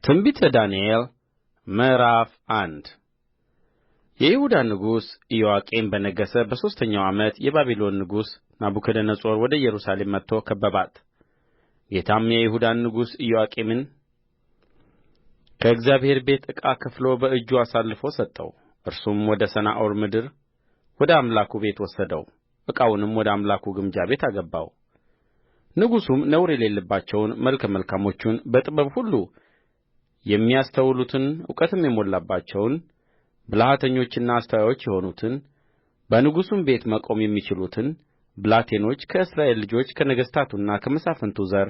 ትንቢተ ዳንኤል ምዕራፍ አንድ የይሁዳ ንጉሥ ኢዮአቄም በነገሠ በሦስተኛው ዓመት የባቢሎን ንጉሥ ናቡከደነፆር ወደ ኢየሩሳሌም መጥቶ ከበባት። ጌታም የይሁዳን ንጉሥ ኢዮአቄምን ከእግዚአብሔር ቤት ዕቃ ከፍሎ በእጁ አሳልፎ ሰጠው። እርሱም ወደ ሰናዖር ምድር ወደ አምላኩ ቤት ወሰደው፣ ዕቃውንም ወደ አምላኩ ግምጃ ቤት አገባው። ንጉሡም ነውር የሌለባቸውን መልከ መልካሞቹን በጥበብ ሁሉ የሚያስተውሉትን እውቀትም የሞላባቸውን ብልሃተኞችና አስተዋዮች የሆኑትን በንጉሡም ቤት መቆም የሚችሉትን ብላቴኖች ከእስራኤል ልጆች ከነገሥታቱና ከመሳፍንቱ ዘር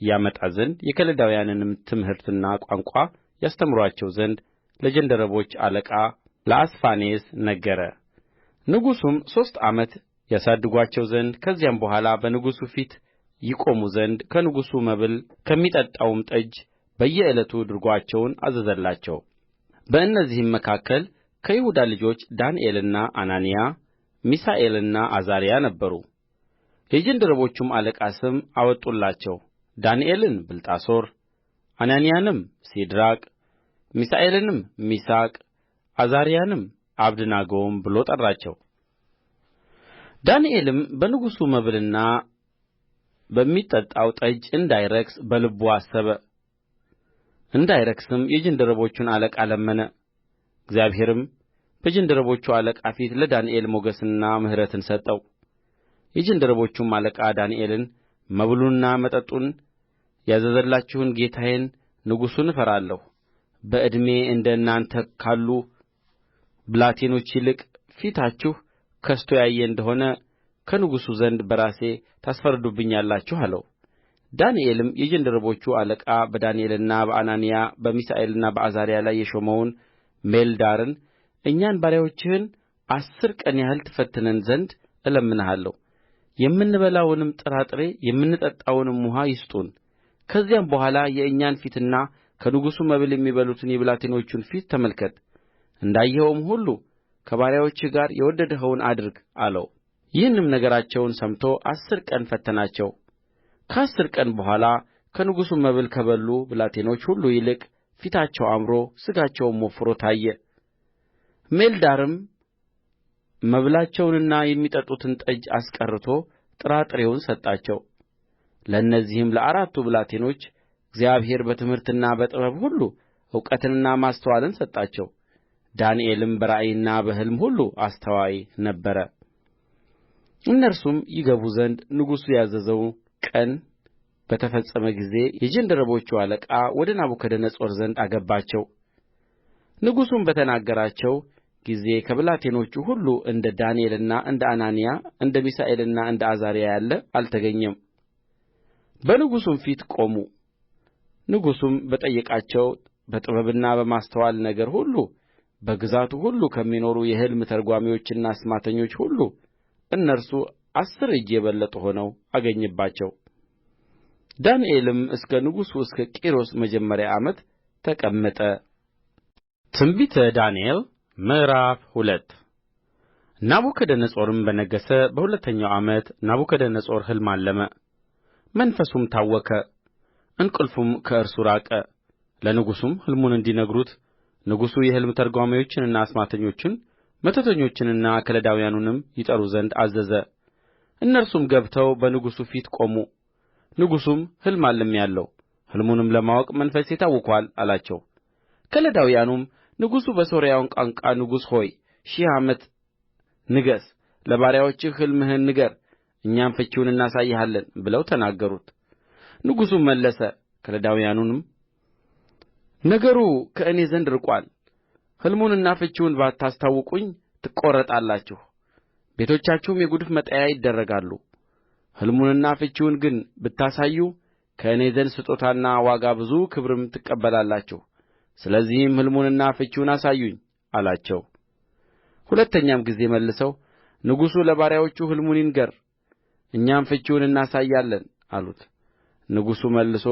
ያመጣ ዘንድ የከለዳውያንንም ትምህርትና ቋንቋ ያስተምሩአቸው ዘንድ ለጃንደረቦች አለቃ ለአስፋኔዝ ነገረ። ንጉሡም 3 ዓመት ያሳድጉአቸው ዘንድ ከዚያም በኋላ በንጉሡ ፊት ይቆሙ ዘንድ ከንጉሡ መብል ከሚጠጣውም ጠጅ በየዕለቱ ድርጎአቸውን አዘዘላቸው። በእነዚህም መካከል ከይሁዳ ልጆች ዳንኤልና አናንያ ሚሳኤልና አዛርያ ነበሩ። የጃንደረቦቹም አለቃ ስም አወጡላቸው። ዳንኤልን ብልጣሶር፣ አናንያንም ሲድራቅ፣ ሚሳኤልንም ሚሳቅ፣ አዛርያንም አብደናጎም ብሎ ጠራቸው። ዳንኤልም በንጉሡ መብልና በሚጠጣው ጠጅ እንዳይረክስ በልቡ አሰበ። እንዳይረክስም የጃንደረቦቹን አለቃ ለመነ። እግዚአብሔርም በጃንደረቦቹ አለቃ ፊት ለዳንኤል ሞገስንና ምሕረትን ሰጠው። የጃንደረቦቹም አለቃ ዳንኤልን መብሉንና መጠጡን ያዘዘላችሁን ጌታዬን ንጉሡን እፈራለሁ። በዕድሜ እንደ እናንተ ካሉ ብላቴኖች ይልቅ ፊታችሁ ከስቶ ያየ እንደ ሆነ ከንጉሡ ዘንድ በራሴ ታስፈርዱብኛላችሁ አለው። ዳንኤልም የጃንደረቦቹ አለቃ በዳንኤልና በአናንያ በሚሳኤልና በአዛርያ ላይ የሾመውን ሜልዳርን እኛን ባሪያዎችህን 10 ቀን ያህል ትፈትነን ዘንድ እለምንሃለሁ። የምንበላውንም ጥራጥሬ የምንጠጣውንም ውኃ ይስጡን። ከዚያም በኋላ የእኛን ፊትና ከንጉሡ መብል የሚበሉትን የብላቴኖቹን ፊት ተመልከት። እንዳየኸውም ሁሉ ከባሪያዎችህ ጋር የወደድኸውን አድርግ አለው። ይህንም ነገራቸውን ሰምቶ 10 ቀን ፈተናቸው። ከ10 ቀን በኋላ ከንጉሡ መብል ከበሉ ብላቴኖች ሁሉ ይልቅ ፊታቸው አምሮ ሥጋቸውም ወፍሮ ታየ። ሜልዳርም መብላቸውንና የሚጠጡትን ጠጅ አስቀርቶ ጥራጥሬውን ሰጣቸው። ለእነዚህም ለ4ቱ ብላቴኖች እግዚአብሔር በትምህርትና በጥበብ ሁሉ እውቀትንና ማስተዋልን ሰጣቸው። ዳንኤልም በራእይና በሕልም ሁሉ አስተዋይ ነበረ። እነርሱም ይገቡ ዘንድ ንጉሡ ያዘዘው ቀን በተፈጸመ ጊዜ የጃንደረቦቹ አለቃ ወደ ናቡከደነፆር ዘንድ አገባቸው። ንጉሡም በተናገራቸው ጊዜ ከብላቴኖቹ ሁሉ እንደ ዳንኤልና እንደ አናንያ እንደ ሚሳኤልና እንደ አዛርያ ያለ አልተገኘም። በንጉሡም ፊት ቆሙ። ንጉሡም በጠየቃቸው በጥበብና በማስተዋል ነገር ሁሉ በግዛቱ ሁሉ ከሚኖሩ የሕልም ተርጓሚዎችና አስማተኞች ሁሉ እነርሱ 10 እጅ የበለጡ ሆነው አገኘባቸው። ዳንኤልም እስከ ንጉሡ እስከ ቂሮስ መጀመሪያ ዓመት ተቀመጠ። ትንቢተ ዳንኤል ምዕራፍ 2 ናቡከደነፆርም በነገሠ በሁለተኛው ዓመት ናቡከደነፆር ሕልም አለመ። መንፈሱም ታወከ፣ እንቅልፉም ከእርሱ ራቀ። ለንጉሡም ሕልሙን እንዲነግሩት ንጉሡ የሕልም ተርጓሚዎችንና አስማተኞችን መተተኞችንና ከለዳውያኑንም ይጠሩ ዘንድ አዘዘ። እነርሱም ገብተው በንጉሡ ፊት ቆሙ። ንጉሡም ሕልም አልሜአለሁ፣ ሕልሙንም ለማወቅ መንፈሴ ታውኮአል አላቸው። ከለዳውያኑም ንጉሡ በሶርያው ቋንቋ ንጉሥ ሆይ 1000 ዓመት ንገሥ፣ ለባሪያዎችህ ሕልምህን ንገር፣ እኛም ፍቺውን እናሳይሃለን ብለው ተናገሩት። ንጉሡም መለሰ፣ ከለዳውያኑንም ነገሩ ከእኔ ዘንድ ርቆአል። ሕልሙንና ፍቺውን ባታስታውቁኝ ትቈረጣላችሁ፣ ቤቶቻችሁም የጕድፍ መጣያ ይደረጋሉ። ሕልሙንና ፍቺውን ግን ብታሳዩ ከእኔ ዘንድ ስጦታና ዋጋ ብዙ ክብርም ትቀበላላችሁ። ስለዚህም ሕልሙንና ፍቺውን አሳዩኝ አላቸው። ሁለተኛም ጊዜ መልሰው ንጉሡ ለባሪያዎቹ ሕልሙን ይንገር፣ እኛም ፍቺውን እናሳያለን አሉት። ንጉሡ መልሶ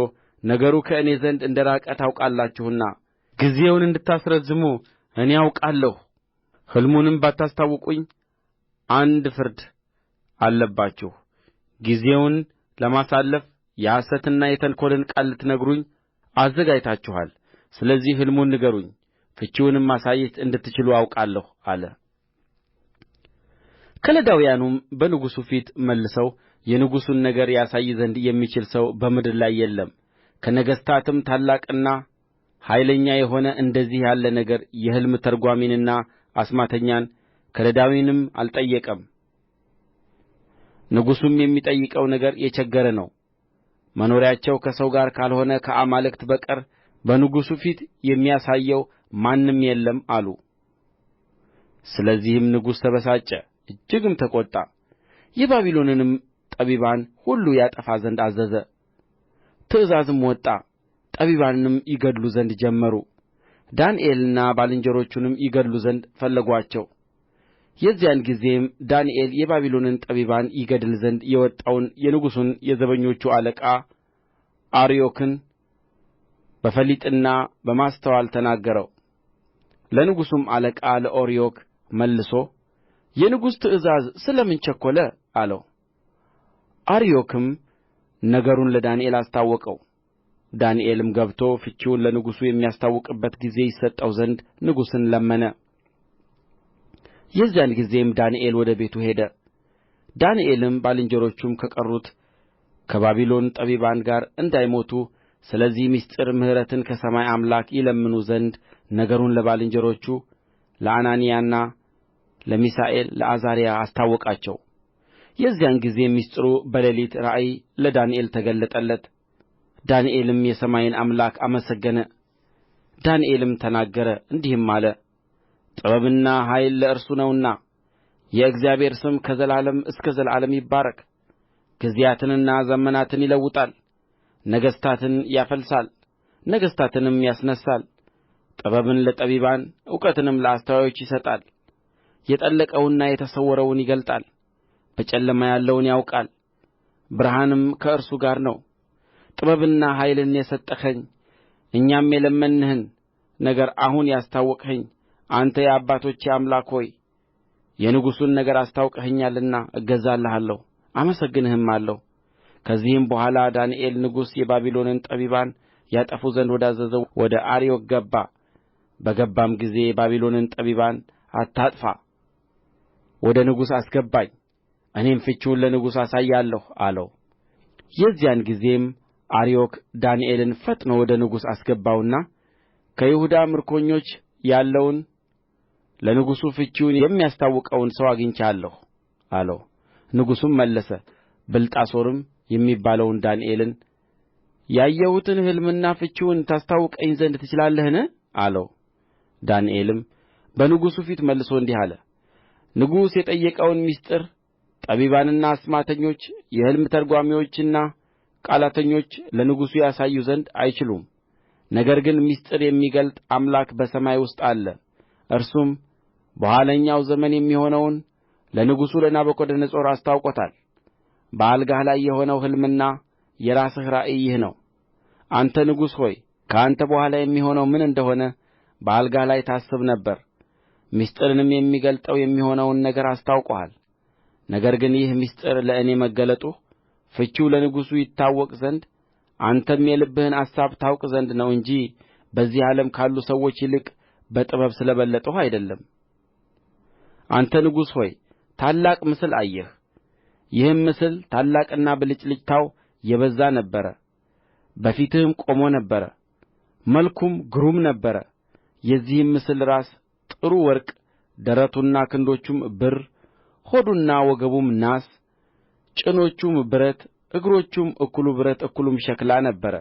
ነገሩ ከእኔ ዘንድ እንደ ራቀ ታውቃላችሁና ጊዜውን እንድታስረዝሙ እኔ አውቃለሁ። ሕልሙንም ባታስታውቁኝ አንድ ፍርድ አለባችሁ። ጊዜውን ለማሳለፍ የሐሰትንና የተንኰልን ቃል ልትነግሩኝ አዘጋጅታችኋል። ስለዚህ ሕልሙን ንገሩኝ፣ ፍቺውንም ማሳየት እንድትችሉ አውቃለሁ አለ። ከለዳውያኑም በንጉሡ ፊት መልሰው የንጉሡን ነገር ያሳይ ዘንድ የሚችል ሰው በምድር ላይ የለም፣ ከነገሥታትም ታላቅና ኃይለኛ የሆነ እንደዚህ ያለ ነገር የሕልም ተርጓሚንና አስማተኛን ከለዳዊንም አልጠየቀም። ንጉሡም የሚጠይቀው ነገር የቸገረ ነው፣ መኖሪያቸው ከሰው ጋር ካልሆነ ከአማልክት በቀር በንጉሡ ፊት የሚያሳየው ማንም የለም አሉ። ስለዚህም ንጉሡ ተበሳጨ፣ እጅግም ተቈጣ። የባቢሎንንም ጠቢባን ሁሉ ያጠፋ ዘንድ አዘዘ። ትእዛዝም ወጣ፣ ጠቢባንንም ይገድሉ ዘንድ ጀመሩ። ዳንኤልንና ባልንጀሮቹንም ይገድሉ ዘንድ ፈለጉአቸው። የዚያን ጊዜም ዳንኤል የባቢሎንን ጠቢባን ይገድል ዘንድ የወጣውን የንጉሡን የዘበኞቹ አለቃ አርዮክን በፈሊጥና በማስተዋል ተናገረው። ለንጉሡም አለቃ ለአርዮክ መልሶ የንጉሥ ትእዛዝ ስለ ምን ቸኰለ አለው። አርዮክም ነገሩን ለዳንኤል አስታወቀው። ዳንኤልም ገብቶ ፍቺውን ለንጉሡ የሚያስታውቅበት ጊዜ ይሰጠው ዘንድ ንጉሡን ለመነ። የዚያን ጊዜም ዳንኤል ወደ ቤቱ ሄደ። ዳንኤልም ባልንጀሮቹም ከቀሩት ከባቢሎን ጠቢባን ጋር እንዳይሞቱ ስለዚህ ምሥጢር ምሕረትን ከሰማይ አምላክ ይለምኑ ዘንድ ነገሩን ለባልንጀሮቹ ለአናንያና ለሚሳኤል ለአዛርያ አስታወቃቸው። የዚያን ጊዜም ምሥጢሩ በሌሊት ራእይ ለዳንኤል ተገለጠለት። ዳንኤልም የሰማይን አምላክ አመሰገነ። ዳንኤልም ተናገረ እንዲህም አለ፣ ጥበብና ኃይል ለእርሱ ነውና የእግዚአብሔር ስም ከዘላለም እስከ ዘላለም ይባረክ። ጊዜያትንና ዘመናትን ይለውጣል፣ ነገሥታትን ያፈልሳል፣ ነገሥታትንም ያስነሣል። ጥበብን ለጠቢባን እውቀትንም ለአስተዋዮች ይሰጣል። የጠለቀውንና የተሰወረውን ይገልጣል፣ በጨለማ ያለውን ያውቃል። ብርሃንም ከእርሱ ጋር ነው። ጥበብንና ኃይልን የሰጠኸኝ እኛም የለመንንህን ነገር አሁን ያስታወቅኸኝ አንተ የአባቶቼ አምላክ ሆይ የንጉሡን ነገር አስታውቀኸኛልና እገዛልሃለሁ አመሰግንህማለሁ። ከዚህም በኋላ ዳንኤል ንጉሡ የባቢሎንን ጠቢባን ያጠፉ ዘንድ ወዳዘዘው ወደ አርዮክ ገባ። በገባም ጊዜ የባቢሎንን ጠቢባን አታጥፋ፣ ወደ ንጉሡ አስገባኝ፣ እኔም ፍቺውን ለንጉሡ አሳያለሁ አለው። የዚያን ጊዜም አርዮክ ዳንኤልን ፈጥኖ ወደ ንጉሡ አስገባውና ከይሁዳ ምርኮኞች ያለውን ለንጉሡ ፍቺውን የሚያስታውቀውን ሰው አግኝቼአለሁ አለው። ንጉሡም መለሰ፣ ብልጣሶርም የሚባለውን ዳንኤልን ያየሁትን ሕልምና ፍቺውን ታስታውቀኝ ዘንድ ትችላለህን አለው። ዳንኤልም በንጉሡ ፊት መልሶ እንዲህ አለ፣ ንጉሡ የጠየቀውን ምሥጢር ጠቢባንና አስማተኞች የሕልም ተርጓሚዎችና ቃላተኞች ለንጉሡ ያሳዩ ዘንድ አይችሉም። ነገር ግን ምሥጢር የሚገልጥ አምላክ በሰማይ ውስጥ አለ። እርሱም በኋለኛው ዘመን የሚሆነውን ለንጉሡ ለናቡከደነፆር አስታውቆታል። በአልጋህ ላይ የሆነው ሕልምና የራስህ ራእይ ይህ ነው። አንተ ንጉሥ ሆይ ከአንተ በኋላ የሚሆነው ምን እንደ ሆነ በአልጋህ ላይ ታስብ ነበር። ምሥጢርንም የሚገልጠው የሚሆነውን ነገር አስታውቆሃል። ነገር ግን ይህ ምሥጢር ለእኔ መገለጡ ፍቺው ለንጉሡ ይታወቅ ዘንድ አንተም የልብህን አሳብ ታውቅ ዘንድ ነው እንጂ በዚህ ዓለም ካሉ ሰዎች ይልቅ በጥበብ ስለ በለጥሁ አይደለም። አንተ ንጉሥ ሆይ ታላቅ ምስል አየህ። ይህም ምስል ታላቅና ብልጭልጭታው የበዛ ነበረ። በፊትህም ቆሞ ነበር፣ መልኩም ግሩም ነበረ። የዚህም ምስል ራስ ጥሩ ወርቅ፣ ደረቱና ክንዶቹም ብር፣ ሆዱና ወገቡም ናስ፣ ጭኖቹም ብረት፣ እግሮቹም እኩሉ ብረት እኩሉም ሸክላ ነበረ።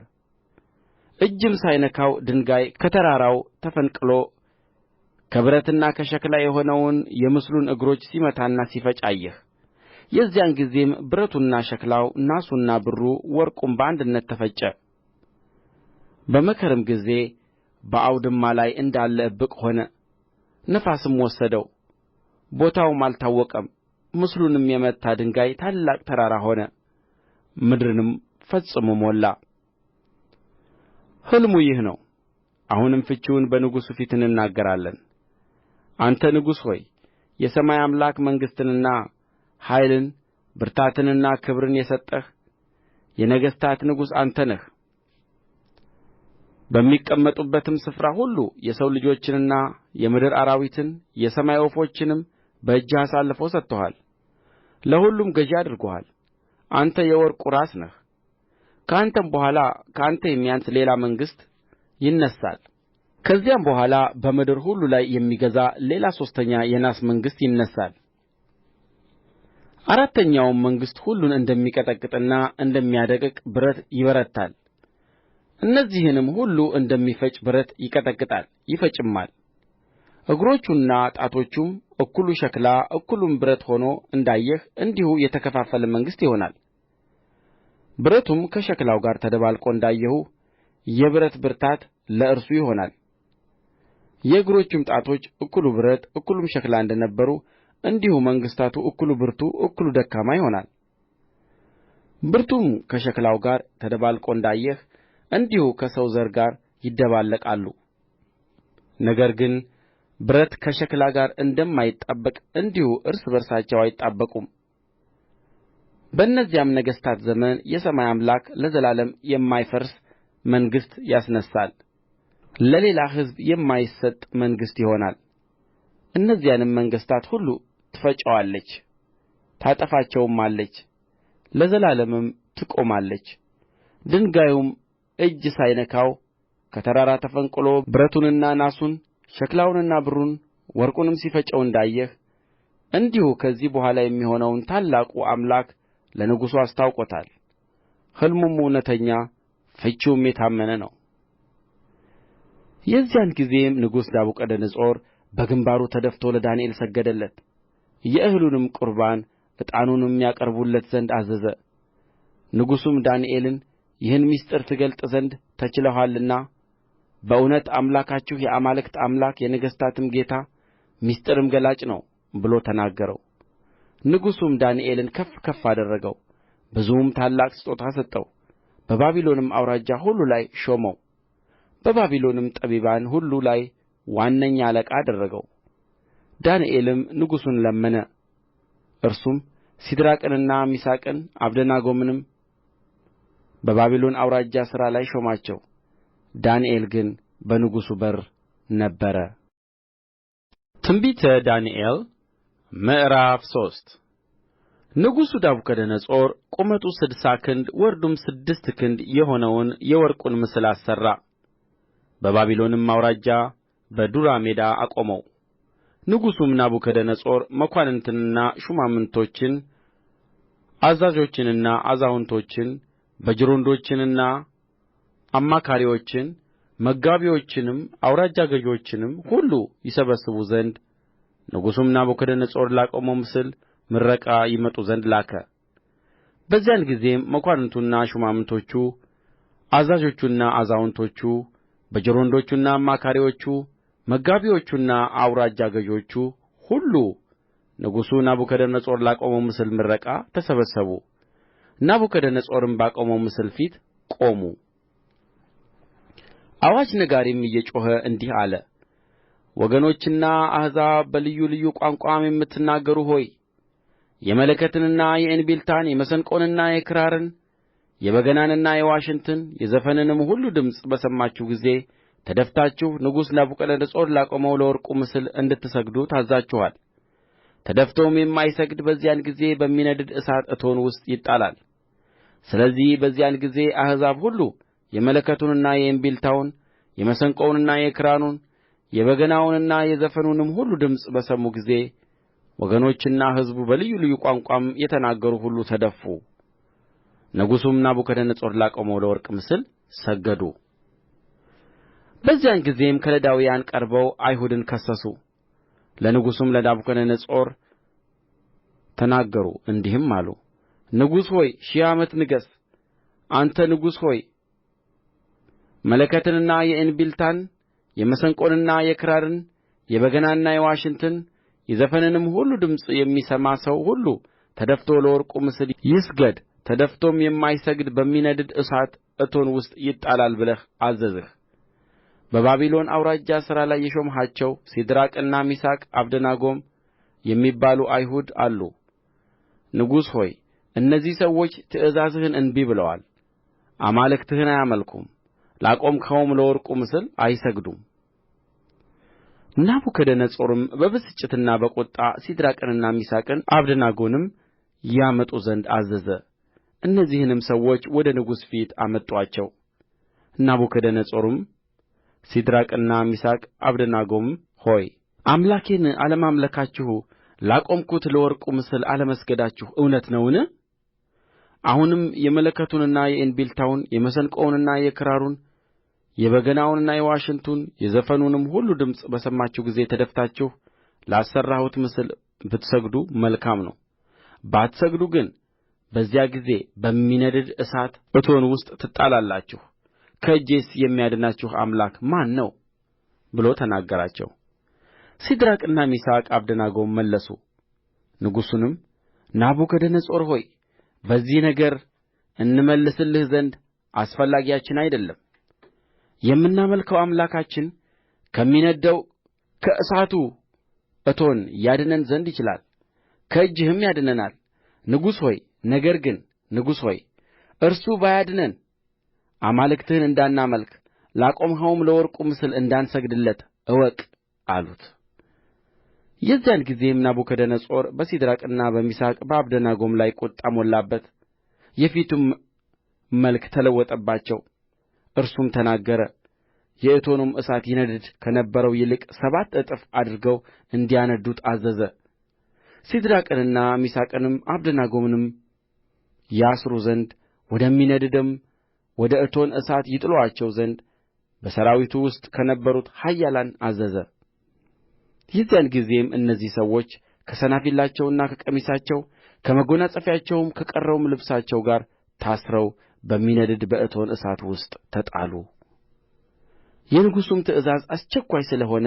እጅም ሳይነካው ድንጋይ ከተራራው ተፈንቅሎ ከብረትና ከሸክላ የሆነውን የምስሉን እግሮች ሲመታና ሲፈጭ አየህ። የዚያን ጊዜም ብረቱና ሸክላው ናሱና ብሩ ወርቁም በአንድነት ተፈጨ። በመከርም ጊዜ በአውድማ ላይ እንዳለ እብቅ ሆነ። ነፋስም ወሰደው፣ ቦታውም አልታወቀም። ምስሉንም የመታ ድንጋይ ታላቅ ተራራ ሆነ፣ ምድርንም ፈጽሞ ሞላ። ሕልሙ ይህ ነው። አሁንም ፍቺውን በንጉሡ ፊት እንናገራለን። አንተ ንጉሥ ሆይ የሰማይ አምላክ መንግሥትንና ኃይልን ብርታትንና ክብርን የሰጠህ የነገሥታት ንጉሥ አንተ ነህ። በሚቀመጡበትም ስፍራ ሁሉ የሰው ልጆችንና የምድር አራዊትን የሰማይ ወፎችንም በእጅህ አሳልፎ ሰጥቶሃል። ለሁሉም ገዥ አድርጎሃል። አንተ የወርቁ ራስ ነህ። ከአንተም በኋላ ከአንተ የሚያንስ ሌላ መንግሥት ይነሣል። ከዚያም በኋላ በምድር ሁሉ ላይ የሚገዛ ሌላ ሦስተኛ የናስ መንግሥት ይነሣል። አራተኛውም መንግሥት ሁሉን እንደሚቀጠቅጥና እንደሚያደቅቅ ብረት ይበረታል። እነዚህንም ሁሉ እንደሚፈጭ ብረት ይቀጠቅጣል ይፈጭማል። እግሮቹና ጣቶቹም እኩሉ ሸክላ እኩሉም ብረት ሆኖ እንዳየህ እንዲሁ የተከፋፈለ መንግሥት ይሆናል። ብረቱም ከሸክላው ጋር ተደባልቆ እንዳየሁ የብረት ብርታት ለእርሱ ይሆናል። የእግሮቹም ጣቶች እኩሉ ብረት እኩሉም ሸክላ እንደ ነበሩ እንዲሁ መንግሥታቱ እኩሉ ብርቱ እኩሉ ደካማ ይሆናል። ብረቱም ከሸክላው ጋር ተደባልቆ እንዳየህ እንዲሁ ከሰው ዘር ጋር ይደባለቃሉ። ነገር ግን ብረት ከሸክላ ጋር እንደማይጣበቅ እንዲሁ እርስ በርሳቸው አይጣበቁም። በእነዚያም ነገሥታት ዘመን የሰማይ አምላክ ለዘላለም የማይፈርስ መንግሥት ያስነሣል፣ ለሌላ ሕዝብ የማይሰጥ መንግሥት ይሆናል። እነዚያንም መንግሥታት ሁሉ ትፈጫዋለች፣ ታጠፋቸውማለች፣ ለዘላለምም ትቆማለች። ድንጋዩም እጅ ሳይነካው ከተራራ ተፈንቅሎ ብረቱንና ናሱን ሸክላውንና ብሩን ወርቁንም ሲፈጨው እንዳየህ እንዲሁ ከዚህ በኋላ የሚሆነውን ታላቁ አምላክ ለንጉሡ አስታውቆታል። ሕልሙም እውነተኛ ፍቺውም የታመነ ነው። የዚያን ጊዜም ንጉሡ ናቡከደነፆር በግምባሩ ተደፍቶ ለዳንኤል ሰገደለት። የእህሉንም ቍርባን ዕጣኑንም ያቀርቡለት ዘንድ አዘዘ። ንጉሡም ዳንኤልን ይህን ምሥጢር ትገልጥ ዘንድ ተችሎሃልና በእውነት አምላካችሁ የአማልክት አምላክ የነገሥታትም ጌታ ምሥጢርም ገላጭ ነው ብሎ ተናገረው። ንጉሡም ዳንኤልን ከፍ ከፍ አደረገው፣ ብዙም ታላቅ ስጦታ ሰጠው። በባቢሎንም አውራጃ ሁሉ ላይ ሾመው። በባቢሎንም ጠቢባን ሁሉ ላይ ዋነኛ አለቃ አደረገው። ዳንኤልም ንጉሡን ለመነ። እርሱም ሲድራቅንና ሚሳቅን አብደናጎንም በባቢሎን አውራጃ ሥራ ላይ ሾማቸው። ዳንኤል ግን በንጉሡ በር ነበረ። ትንቢተ ዳንኤል ምዕራፍ 3 ንጉሡ ናቡከደነፆር ቁመቱ 60 ክንድ ወርዱም 6 ክንድ የሆነውን የወርቁን ምስል አሠራ። በባቢሎንም አውራጃ በዱራ ሜዳ አቆመው። ንጉሡም ናቡከደነፆር መኳንንትንና ሹማምቶችን አዛዦችንና አዛውንቶችን በጅሮንዶችንና አማካሪዎችን መጋቢዎችንም አውራጃ ገዦችንም ሁሉ ይሰበስቡ ዘንድ ንጉሡም ናቡከደነፆር ላቆመው ምስል ምረቃ ይመጡ ዘንድ ላከ። በዚያን ጊዜም መኳንንቱና ሹማምቶቹ አዛዦቹና አዛውንቶቹ በጅሮንዶቹና አማካሪዎቹ መጋቢዎቹና አውራጃ ገዦቹ ሁሉ ንጉሡ ናቡከደነፆር ላቆመው ምስል ምረቃ ተሰበሰቡ። ናቡከደነፆርም ባቆመው ምስል ፊት ቆሙ። አዋጅ ነጋሪም እየጮኸ እንዲህ አለ። ወገኖችና አሕዛብ በልዩ ልዩ ቋንቋም የምትናገሩ ሆይ የመለከትንና የእንቢልታን የመሰንቆንና የክራርን የበገናንና የዋሽንትን የዘፈንንም ሁሉ ድምፅ በሰማችሁ ጊዜ ተደፍታችሁ ንጉሡ ናቡከደነፆር ላቆመው ለወርቁ ምስል እንድትሰግዱ ታዝዛችኋል። ተደፍቶም የማይሰግድ በዚያን ጊዜ በሚነድድ እሳት እቶን ውስጥ ይጣላል። ስለዚህ በዚያን ጊዜ አሕዛብ ሁሉ የመለከቱንና የእንቢልታውን የመሰንቆውንና የክራሩን የበገናውንና የዘፈኑንም ሁሉ ድምፅ በሰሙ ጊዜ ወገኖችና ሕዝቡ በልዩ ልዩ ቋንቋም የተናገሩ ሁሉ ተደፉ። ንጉሡም ናቡከደነፆር ላቆመው ለወርቅ ምስል ሰገዱ። በዚያን ጊዜም ከለዳውያን ቀርበው አይሁድን ከሰሱ። ለንጉሡም ለናቡከደነፆር ተናገሩ እንዲህም አሉ። ንጉሥ ሆይ ሺህ ዓመት ንገሥ። አንተ ንጉሥ ሆይ መለከትንና የእንቢልታን የመሰንቆንና የክራርን የበገናንና የዋሽንትን የዘፈንንም ሁሉ ድምፅ የሚሰማ ሰው ሁሉ ተደፍቶ ለወርቁ ምስል ይስገድ፣ ተደፍቶም የማይሰግድ በሚነድድ እሳት እቶን ውስጥ ይጣላል ብለህ አዘዝህ። በባቢሎን አውራጃ ሥራ ላይ የሾምሃቸው ሲድራቅና ሚሳቅ አብደናጎም የሚባሉ አይሁድ አሉ። ንጉሥ ሆይ እነዚህ ሰዎች ትእዛዝህን እንቢ ብለዋል፣ አማልክትህን አያመልኩም፣ ላቆምኸውም ለወርቁ ምስል አይሰግዱም። ናቡከደነፆርም በብስጭትና በቍጣ ሲድራቅንና ሚሳቅን አብደናጎንም ያመጡ ዘንድ አዘዘ። እነዚህንም ሰዎች ወደ ንጉሡ ፊት አመጡአቸው። ናቡከደነፆርም ሲድራቅና ሚሳቅ አብደናጎም ሆይ አምላኬን አለማምለካችሁ ላቆምሁት ለወርቁ ምስል አለመስገዳችሁ እውነት ነውን? አሁንም የመለከቱንና የእንቢልታውን የመሰንቆውንና የክራሩን የበገናውንና የዋሽንቱን የዘፈኑንም ሁሉ ድምፅ በሰማችሁ ጊዜ ተደፍታችሁ ላሠራሁት ምስል ብትሰግዱ መልካም ነው። ባትሰግዱ ግን በዚያ ጊዜ በሚነድድ እሳት እቶን ውስጥ ትጣላላችሁ። ከእጄስ የሚያድናችሁ አምላክ ማን ነው? ብሎ ተናገራቸው። ሲድራቅና ሚሳቅ አብደናጎም መለሱ። ንጉሡንም ናቡከደነፆር ሆይ በዚህ ነገር እንመልስልህ ዘንድ አስፈላጊያችን አይደለም። የምናመልከው አምላካችን ከሚነድደው ከእሳቱ እቶን ያድነን ዘንድ ይችላል፣ ከእጅህም ያድነናል። ንጉሥ ሆይ እርሱ ባያድነን አማልክትህን እንዳናመልክ ላቆምኸውም ለወርቁ ምስል እንዳንሰግድለት እወቅ አሉት። የዚያን ጊዜም ናቡከደነፆር በሲድራቅና በሚሳቅ በአብደናጎም ላይ ቍጣ ሞላበት፣ የፊቱም መልክ ተለወጠባቸው። እርሱም ተናገረ። የእቶኑም እሳት ይነድድ ከነበረው ይልቅ 7 እጥፍ አድርገው እንዲያነድዱት አዘዘ። ሲድራቅንና ሚሳቅንም አብደናጎንም ያስሩ ዘንድ ወደሚነድድም ወደ እቶን እሳት ይጥሉአቸው ዘንድ በሠራዊቱ ውስጥ ከነበሩት ኃያላን አዘዘ። የዚያን ጊዜም እነዚህ ሰዎች ከሰናፊላቸውና ከቀሚሳቸው ከመጐናጸፊያቸውም ከቀረውም ልብሳቸው ጋር ታስረው በሚነድድ በእቶን እሳት ውስጥ ተጣሉ። የንጉሡም ትእዛዝ አስቸኳይ ስለ ሆነ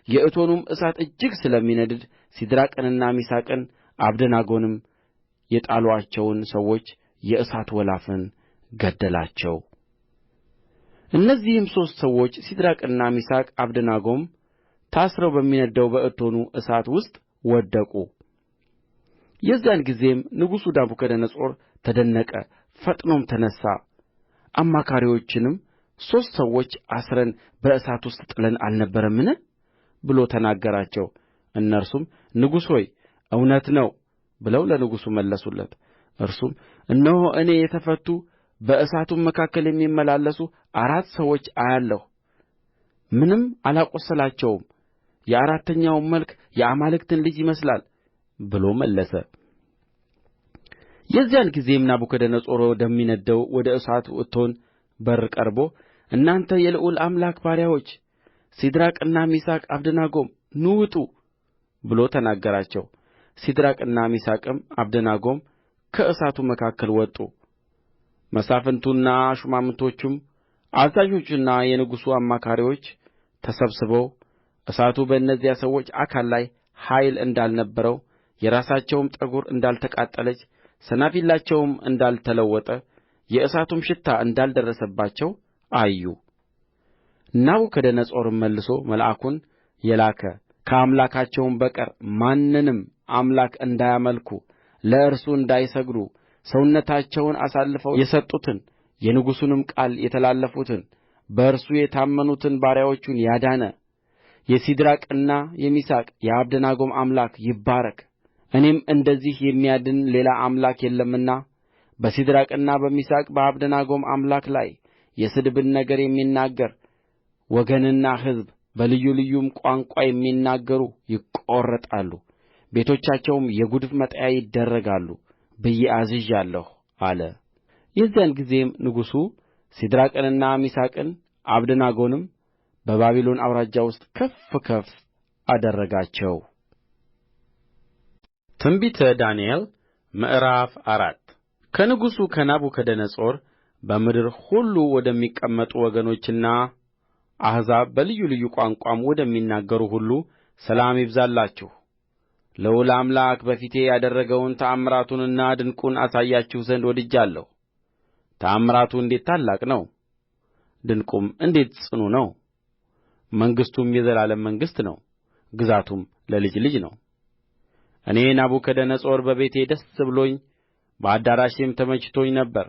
የእቶኑም እሳት እጅግ ስለሚነድድ ሲድራቅንና ሚሳቅን አብደናጎንም የጣሉአቸውን ሰዎች የእሳት ወላፈን ገደላቸው። እነዚህም ሦስት ሰዎች ሲድራቅና ሚሳቅ አብደናጎም ታስረው በሚነድደው በእቶኑ እሳት ውስጥ ወደቁ። የዚያን ጊዜም ንጉሡ ናቡከደነፆር ተደነቀ፣ ፈጥኖም ተነሣ። አማካሪዎቹንም 3 ሰዎች አስረን በእሳት ውስጥ ጥለን አልነበረምን ብሎ ተናገራቸው። እነርሱም ንጉሥ ሆይ እውነት ነው ብለው ለንጉሡ መለሱለት። እርሱም እነሆ እኔ የተፈቱ በእሳቱም መካከል የሚመላለሱ 4 ሰዎች አያለሁ፣ ምንም አላቈሰላቸውም። የአራተኛውም መልክ የአማልክትን ልጅ ይመስላል ብሎ መለሰ። የዚያን ጊዜም ናቡከደነፆር ወደሚነድደው ወደ እሳቱ እቶን በር ቀርቦ እናንተ የልዑል አምላክ ባሪያዎች ሲድራቅና ሚሳቅ አብደናጎም ኑ ውጡ ብሎ ተናገራቸው። ሲድራቅና ሚሳቅም አብደናጎም ከእሳቱ መካከል ወጡ። መሳፍንቱና ሹማምቶቹም አዛዦቹና የንጉሡ አማካሪዎች ተሰብስበው እሳቱ በእነዚያ ሰዎች አካል ላይ ኃይል እንዳልነበረው የራሳቸውም ጠጕር እንዳልተቃጠለች ሰናፊላቸውም እንዳልተለወጠ የእሳቱም ሽታ እንዳልደረሰባቸው አዩ። ናቡከደነፆርም መልሶ መልአኩን የላከ ከአምላካቸውም በቀር ማንንም አምላክ እንዳያመልኩ ለእርሱ እንዳይሰግዱ ሰውነታቸውን አሳልፈው የሰጡትን የንጉሡንም ቃል የተላለፉትን በእርሱ የታመኑትን ባሪያዎቹን ያዳነ የሲድራቅና የሚሳቅ የአብደናጎም አምላክ ይባረክ። እኔም እንደዚህ የሚያድን ሌላ አምላክ የለምና በሲድራቅና በሚሳቅ በአብደናጎም አምላክ ላይ የስድብን ነገር የሚናገር ወገንና ሕዝብ በልዩ ልዩም ቋንቋ የሚናገሩ ይቈረጣሉ፣ ቤቶቻቸውም የጕድፍ መጣያ ይደረጋሉ ብዬ አዝዣለሁ አለ። የዚያን ጊዜም ንጉሡ ሲድራቅንና ሚሳቅን አብደናጎንም በባቢሎን አውራጃ ውስጥ ከፍ ከፍ አደረጋቸው። ትንቢተ ዳንኤል ምዕራፍ 4 ከንጉሡ ከናቡከደነፆር በምድር ሁሉ ወደሚቀመጡ ወገኖችና አሕዛብ በልዩ ልዩ ቋንቋም ወደሚናገሩ ሁሉ ሰላም ይብዛላችሁ። ልዑል አምላክ በፊቴ ያደረገውን ተአምራቱንና ድንቁን አሳያችሁ ዘንድ ወድጃለሁ። ተአምራቱ እንዴት ታላቅ ነው! ድንቁም እንዴት ጽኑ ነው! መንግሥቱም የዘላለም መንግሥት ነው፣ ግዛቱም ለልጅ ልጅ ነው። እኔ ናቡከደነፆር በቤቴ ደስ ብሎኝ በአዳራሼም ተመችቶኝ ነበር።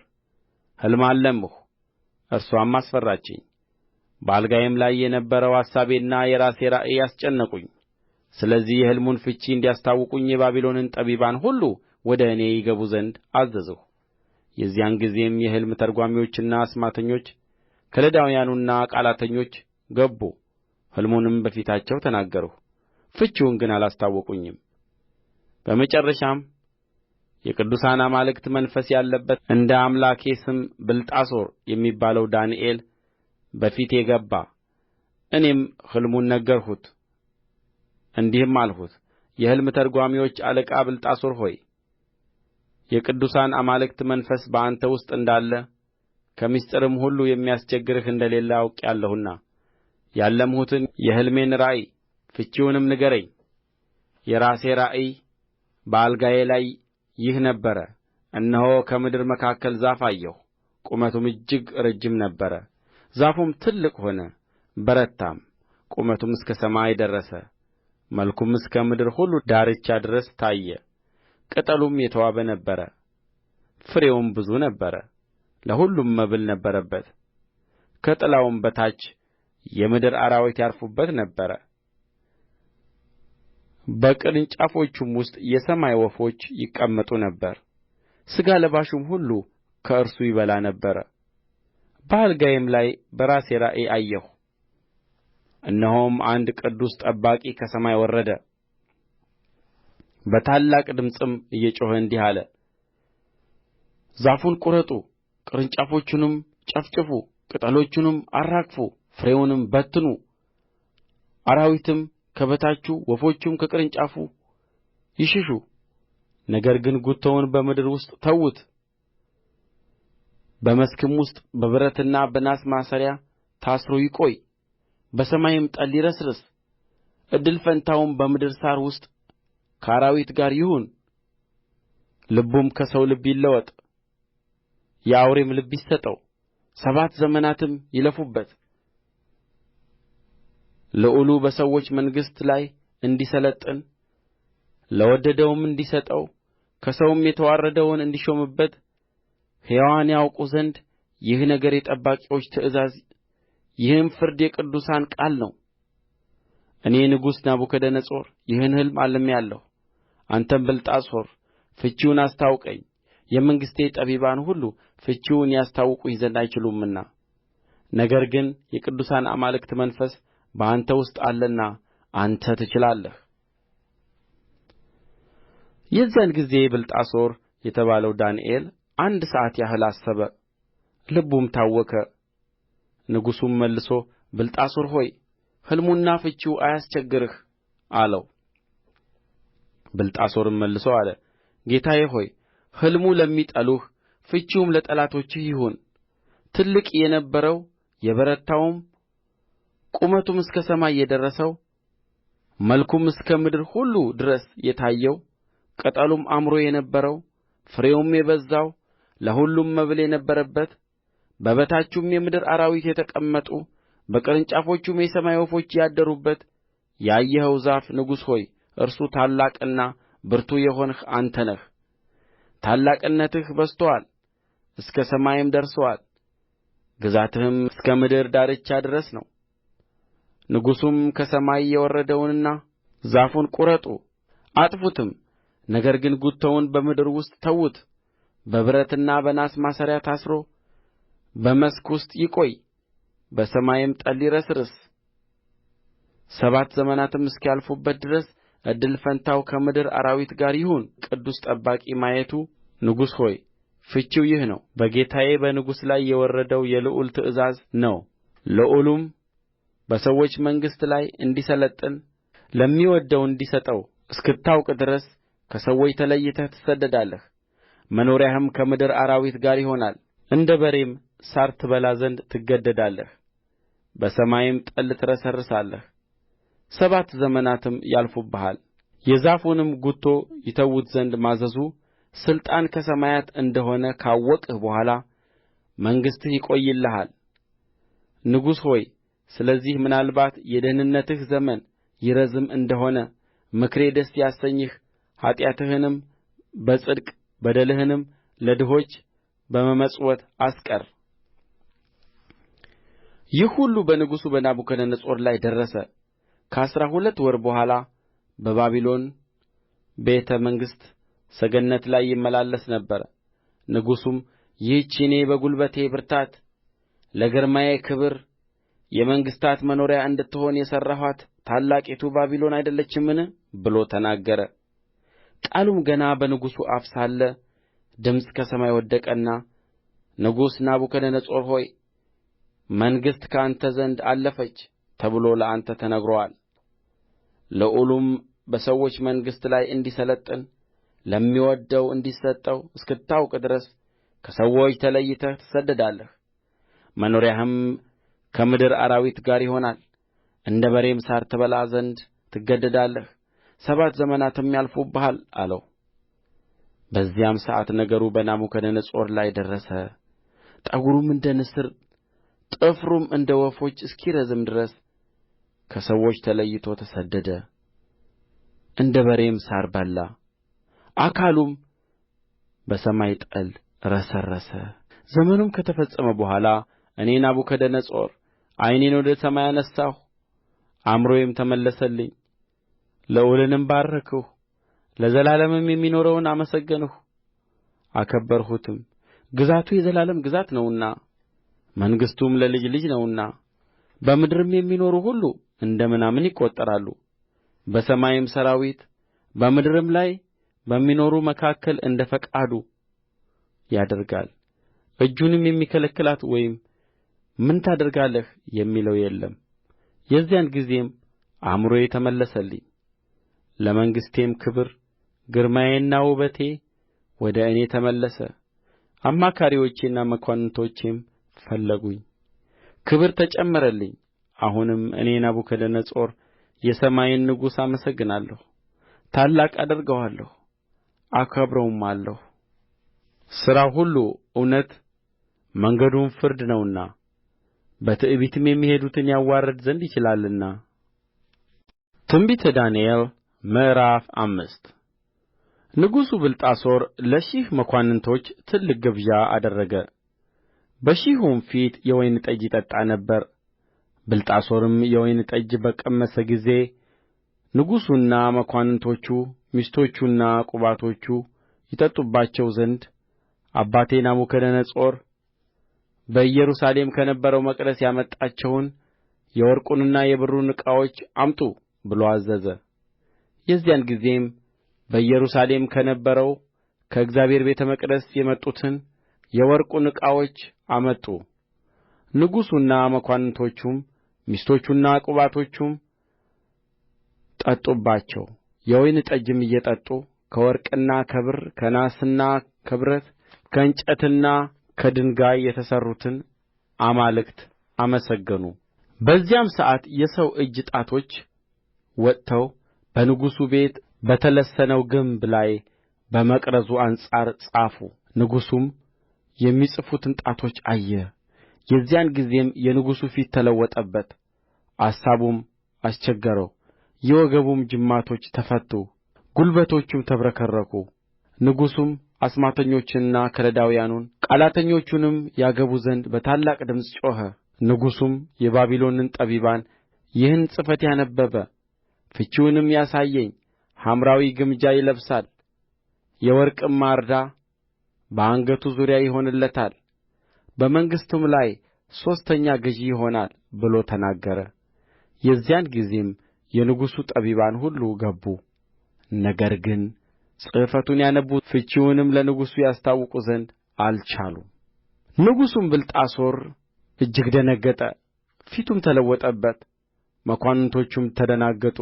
ሕልም አለምሁ፣ እርስዋም አስፈራችኝ። በአልጋዬም ላይ የነበረው አሳቤና የራሴ ራእይ አስጨነቁኝ። ስለዚህ የሕልሙን ፍቺ እንዲያስታውቁኝ የባቢሎንን ጠቢባን ሁሉ ወደ እኔ ይገቡ ዘንድ አዘዝሁ። የዚያን ጊዜም የሕልም ተርጓሚዎችና አስማተኞች ከለዳውያኑና ቃላተኞች ገቡ። ሕልሙንም በፊታቸው ተናገርሁ፣ ፍቺውን ግን አላስታወቁኝም። በመጨረሻም የቅዱሳን አማልክት መንፈስ ያለበት እንደ አምላኬ ስም ብልጣሶር የሚባለው ዳንኤል በፊቴ ገባ። እኔም ሕልሙን ነገርሁት፣ እንዲህም አልሁት፣ የሕልም ተርጓሚዎች አለቃ ብልጣሶር ሆይ የቅዱሳን አማልክት መንፈስ በአንተ ውስጥ እንዳለ ከምሥጢርም ሁሉ የሚያስቸግርህ እንደሌለ አውቄአለሁና ያለምሁትን የሕልሜን ራእይ ፍቺውንም ንገረኝ። የራሴ ራእይ በአልጋዬ ላይ ይህ ነበረ። እነሆ ከምድር መካከል ዛፍ አየሁ፣ ቁመቱም እጅግ ረጅም ነበረ። ዛፉም ትልቅ ሆነ በረታም፣ ቁመቱም እስከ ሰማይ ደረሰ። መልኩም እስከ ምድር ሁሉ ዳርቻ ድረስ ታየ። ቅጠሉም የተዋበ ነበረ፣ ፍሬውም ብዙ ነበረ፣ ለሁሉም መብል ነበረበት። ከጥላውም በታች የምድር አራዊት ያርፉበት ነበር። በቅርንጫፎቹም ውስጥ የሰማይ ወፎች ይቀመጡ ነበር። ሥጋ ለባሹም ሁሉ ከእርሱ ይበላ ነበር። በአልጋዬም ላይ በራሴ ራእይ አየሁ፣ እነሆም አንድ ቅዱስ ጠባቂ ከሰማይ ወረደ። በታላቅ ድምፅም እየጮኸ እንዲህ አለ፣ ዛፉን ቍረጡ፣ ቅርንጫፎቹንም ጨፍጭፉ፣ ቅጠሎቹንም አራግፉ፣ ፍሬውንም በትኑ። አራዊትም ከበታቹ ወፎቹም ከቅርንጫፉ ይሽሹ። ነገር ግን ጉቶውን በምድር ውስጥ ተዉት፣ በመስክም ውስጥ በብረትና በናስ ማሰሪያ ታስሮ ይቈይ። በሰማይም ጠል ይረስርስ። እድል ፈንታውም በምድር ሣር ውስጥ ከአራዊት ጋር ይሁን። ልቡም ከሰው ልብ ይለወጥ፣ የአውሬም ልብ ይሰጠው። 7 ዘመናትም ይለፉበት። ልዑሉ በሰዎች መንግሥት ላይ እንዲሠለጥን ለወደደውም እንዲሰጠው ከሰውም የተዋረደውን እንዲሾምበት ሕያዋን ያውቁ ዘንድ ይህ ነገር የጠባቂዎች ትእዛዝ ይህም ፍርድ የቅዱሳን ቃል ነው። እኔ ንጉሡ ናቡከደነፆር ይህን ሕልም አልሜአለሁ። አንተም ብልጣሶር ፍቺውን አስታውቀኝ። የመንግሥቴ ጠቢባን ሁሉ ፍቺውን ያስታውቁኝ ዘንድ አይችሉምና፣ ነገር ግን የቅዱሳን አማልክት መንፈስ በአንተ ውስጥ አለና አንተ ትችላለህ። የዚያን ጊዜ ብልጣሶር የተባለው ዳንኤል 1 ሰዓት ያህል አሰበ፣ ልቡም ታወከ። ንጉሡም መልሶ ብልጣሶር ሆይ ሕልሙና ፍቺው አያስቸግርህ አለው። ብልጣሶርም መልሶ አለ፣ ጌታዬ ሆይ ሕልሙ ለሚጠሉህ ፍቺውም ለጠላቶችህ ይሁን። ትልቅ የነበረው የበረታውም ቁመቱም እስከ ሰማይ የደረሰው መልኩም እስከ ምድር ሁሉ ድረስ የታየው ቅጠሉም አምሮ የነበረው ፍሬውም የበዛው ለሁሉም መብል የነበረበት በበታቹም የምድር አራዊት የተቀመጡ በቅርንጫፎቹም የሰማይ ወፎች ያደሩበት ያየኸው ዛፍ ንጉሥ ሆይ እርሱ ታላቅና ብርቱ የሆንህ አንተ ነህ። ታላቅነትህ በዝቶአል፣ እስከ ሰማይም ደርሶአል፣ ግዛትህም እስከ ምድር ዳርቻ ድረስ ነው። ንጉሡም ከሰማይ የወረደውንና ዛፉን ቍረጡ አጥፉትም፣ ነገር ግን ጉቶውን በምድር ውስጥ ተዉት። በብረትና በናስ ማሰሪያ ታስሮ በመስክ ውስጥ ይቈይ፣ በሰማይም ጠል ይረስርስ። 7 ዘመናትም እስኪያልፉበት ድረስ እድል ፈንታው ከምድር አራዊት ጋር ይሁን። ቅዱስ ጠባቂ ማየቱ ንጉሥ ሆይ ፍቺው ይህ ነው። በጌታዬ በንጉሥ ላይ የወረደው የልዑል ትእዛዝ ነው። ልዑሉም በሰዎች መንግሥት ላይ እንዲሠለጥን ለሚወድደው እንዲሰጠው እስክታውቅ ድረስ ከሰዎች ተለይተህ ትሰደዳለህ። መኖሪያህም ከምድር አራዊት ጋር ይሆናል። እንደ በሬም ሣር ትበላ ዘንድ ትገደዳለህ፣ በሰማይም ጠል ትረሰርሳለህ። 7 ዘመናትም ያልፉብሃል። የዛፉንም ጉቶ ይተዉት ዘንድ ማዘዙ ሥልጣን ከሰማያት እንደ ሆነ ካወቅህ በኋላ መንግሥትህ ይቆይልሃል። ንጉሥ ሆይ ስለዚህ ምናልባት የደኅንነትህ ዘመን ይረዝም እንደ ሆነ ምክሬ ደስ ያሰኝህ፣ ኃጢአትህንም በጽድቅ በደልህንም ለድሆች በመመጽወት አስቀር። ይህ ሁሉ በንጉሡ በናቡከደነፆር ላይ ደረሰ ከአሥራ ሁለት ወር በኋላ በባቢሎን ቤተ መንግሥት ሰገነት ላይ ይመላለስ ነበር። ንጉሡም ይህች እኔ በጕልበቴ ብርታት ለግርማዬ ክብር የመንግሥታት መኖሪያ እንድትሆን የሠራኋት ታላቂቱ ባቢሎን አይደለችምን ብሎ ተናገረ። ቃሉም ገና በንጉሡ አፍ ሳለ ድምፅ ከሰማይ ወደቀና ንጉሥ ናቡከደነፆር ሆይ መንግሥት ከአንተ ዘንድ አለፈች ተብሎ ለአንተ ተነግሮአል። ልዑሉም በሰዎች መንግሥት ላይ እንዲሠለጥን ለሚወድደው እንዲሰጠው እስክታውቅ ድረስ ከሰዎች ተለይተህ ትሰደዳለህ። መኖሪያህም ከምድር አራዊት ጋር ይሆናል። እንደ በሬም ሣር ትበላ ዘንድ ትገደዳለህ። 7 ዘመናትም ያልፉብሃል አለው። በዚያም ሰዓት ነገሩ በናቡከደነፆር ላይ ደረሰ። ጠጕሩም እንደ ንስር ጥፍሩም እንደ ወፎች እስኪረዝም ድረስ ከሰዎች ተለይቶ ተሰደደ። እንደ በሬም ሣር በላ። አካሉም በሰማይ ጠል ረሰረሰ። ዘመኑም ከተፈጸመ በኋላ እኔ ናቡከደነፆር ዓይኔን ወደ ሰማይ አነሣሁ፣ አእምሮዬም ተመለሰልኝ። ልዑልንም ባረክሁ፣ ለዘላለምም የሚኖረውን አመሰገንሁ አከበርሁትም። ግዛቱ የዘላለም ግዛት ነውና መንግሥቱም ለልጅ ልጅ ነውና በምድርም የሚኖሩ ሁሉ እንደ ምናምን ይቈጠራሉ። በሰማይም ሠራዊት በምድርም ላይ በሚኖሩ መካከል እንደ ፈቃዱ ያደርጋል። እጁንም የሚከለክላት ወይም ምን ታደርጋለህ የሚለው የለም። የዚያን ጊዜም አእምሮዬ ተመለሰልኝ፣ ለመንግሥቴም ክብር ግርማዬና ውበቴ ወደ እኔ ተመለሰ። አማካሪዎቼና መኳንንቶቼም ፈለጉኝ፣ ክብር ተጨመረልኝ። አሁንም እኔ ናቡከደነፆር የሰማይን ንጉሥ አመሰግናለሁ፣ ታላቅ አደርገዋለሁ፣ አከብረውማለሁ። ሥራው ሁሉ እውነት መንገዱም ፍርድ ነውና በትዕቢትም የሚሄዱትን ያዋርድ ዘንድ ይችላልና። ትንቢተ ዳንኤል ምዕራፍ 5 ንጉሡ ብልጣሶር ለሺህ መኳንንቶች ትልቅ ግብዣ አደረገ። በሺሁም ፊት የወይን ጠጅ ይጠጣ ነበር። ብልጣሶርም የወይን ጠጅ በቀመሰ ጊዜ ንጉሡና መኳንንቶቹ ሚስቶቹና ቁባቶቹ ይጠጡባቸው ዘንድ አባቴ ናቡከደነፆር በኢየሩሳሌም ከነበረው መቅደስ ያመጣቸውን የወርቁንና የብሩን ዕቃዎች አምጡ ብሎ አዘዘ። የዚያን ጊዜም በኢየሩሳሌም ከነበረው ከእግዚአብሔር ቤተ መቅደስ የመጡትን የወርቁን ዕቃዎች አመጡ። ንጉሡና መኳንንቶቹም ሚስቶቹና ቁባቶቹም ጠጡባቸው። የወይን ጠጅም እየጠጡ ከወርቅና ከብር ከናስና ከብረት ከእንጨትና ከድንጋይ የተሠሩትን አማልክት አመሰገኑ። በዚያም ሰዓት የሰው እጅ ጣቶች ወጥተው በንጉሡ ቤት በተለሰነው ግንብ ላይ በመቅረዙ አንጻር ጻፉ። ንጉሡም የሚጽፉትን ጣቶች አየ። የዚያን ጊዜም የንጉሡ ፊት ተለወጠበት፣ አሳቡም አስቸገረው። የወገቡም ጅማቶች ተፈቱ፣ ጕልበቶቹም ተብረከረኩ። ንጉሡም አስማተኞቹንና ከለዳውያኑን ቃላተኞቹንም ያገቡ ዘንድ በታላቅ ድምፅ ጮኸ። ንጉሡም የባቢሎንን ጠቢባን ይህን ጽሕፈት ያነበበ ፍቺውንም ያሳየኝ ሐምራዊ ግምጃ ይለብሳል፣ የወርቅም ማርዳ በአንገቱ ዙሪያ ይሆንለታል፣ በመንግሥቱም ላይ ሦስተኛ ገዥ ይሆናል ብሎ ተናገረ። የዚያን ጊዜም የንጉሡ ጠቢባን ሁሉ ገቡ። ነገር ግን ጽሕፈቱን ያነብቡ ፍቺውንም ለንጉሡ ያስታውቁ ዘንድ አልቻሉም። ንጉሡም ብልጣሶር እጅግ ደነገጠ፣ ፊቱም ተለወጠበት፣ መኳንንቶቹም ተደናገጡ።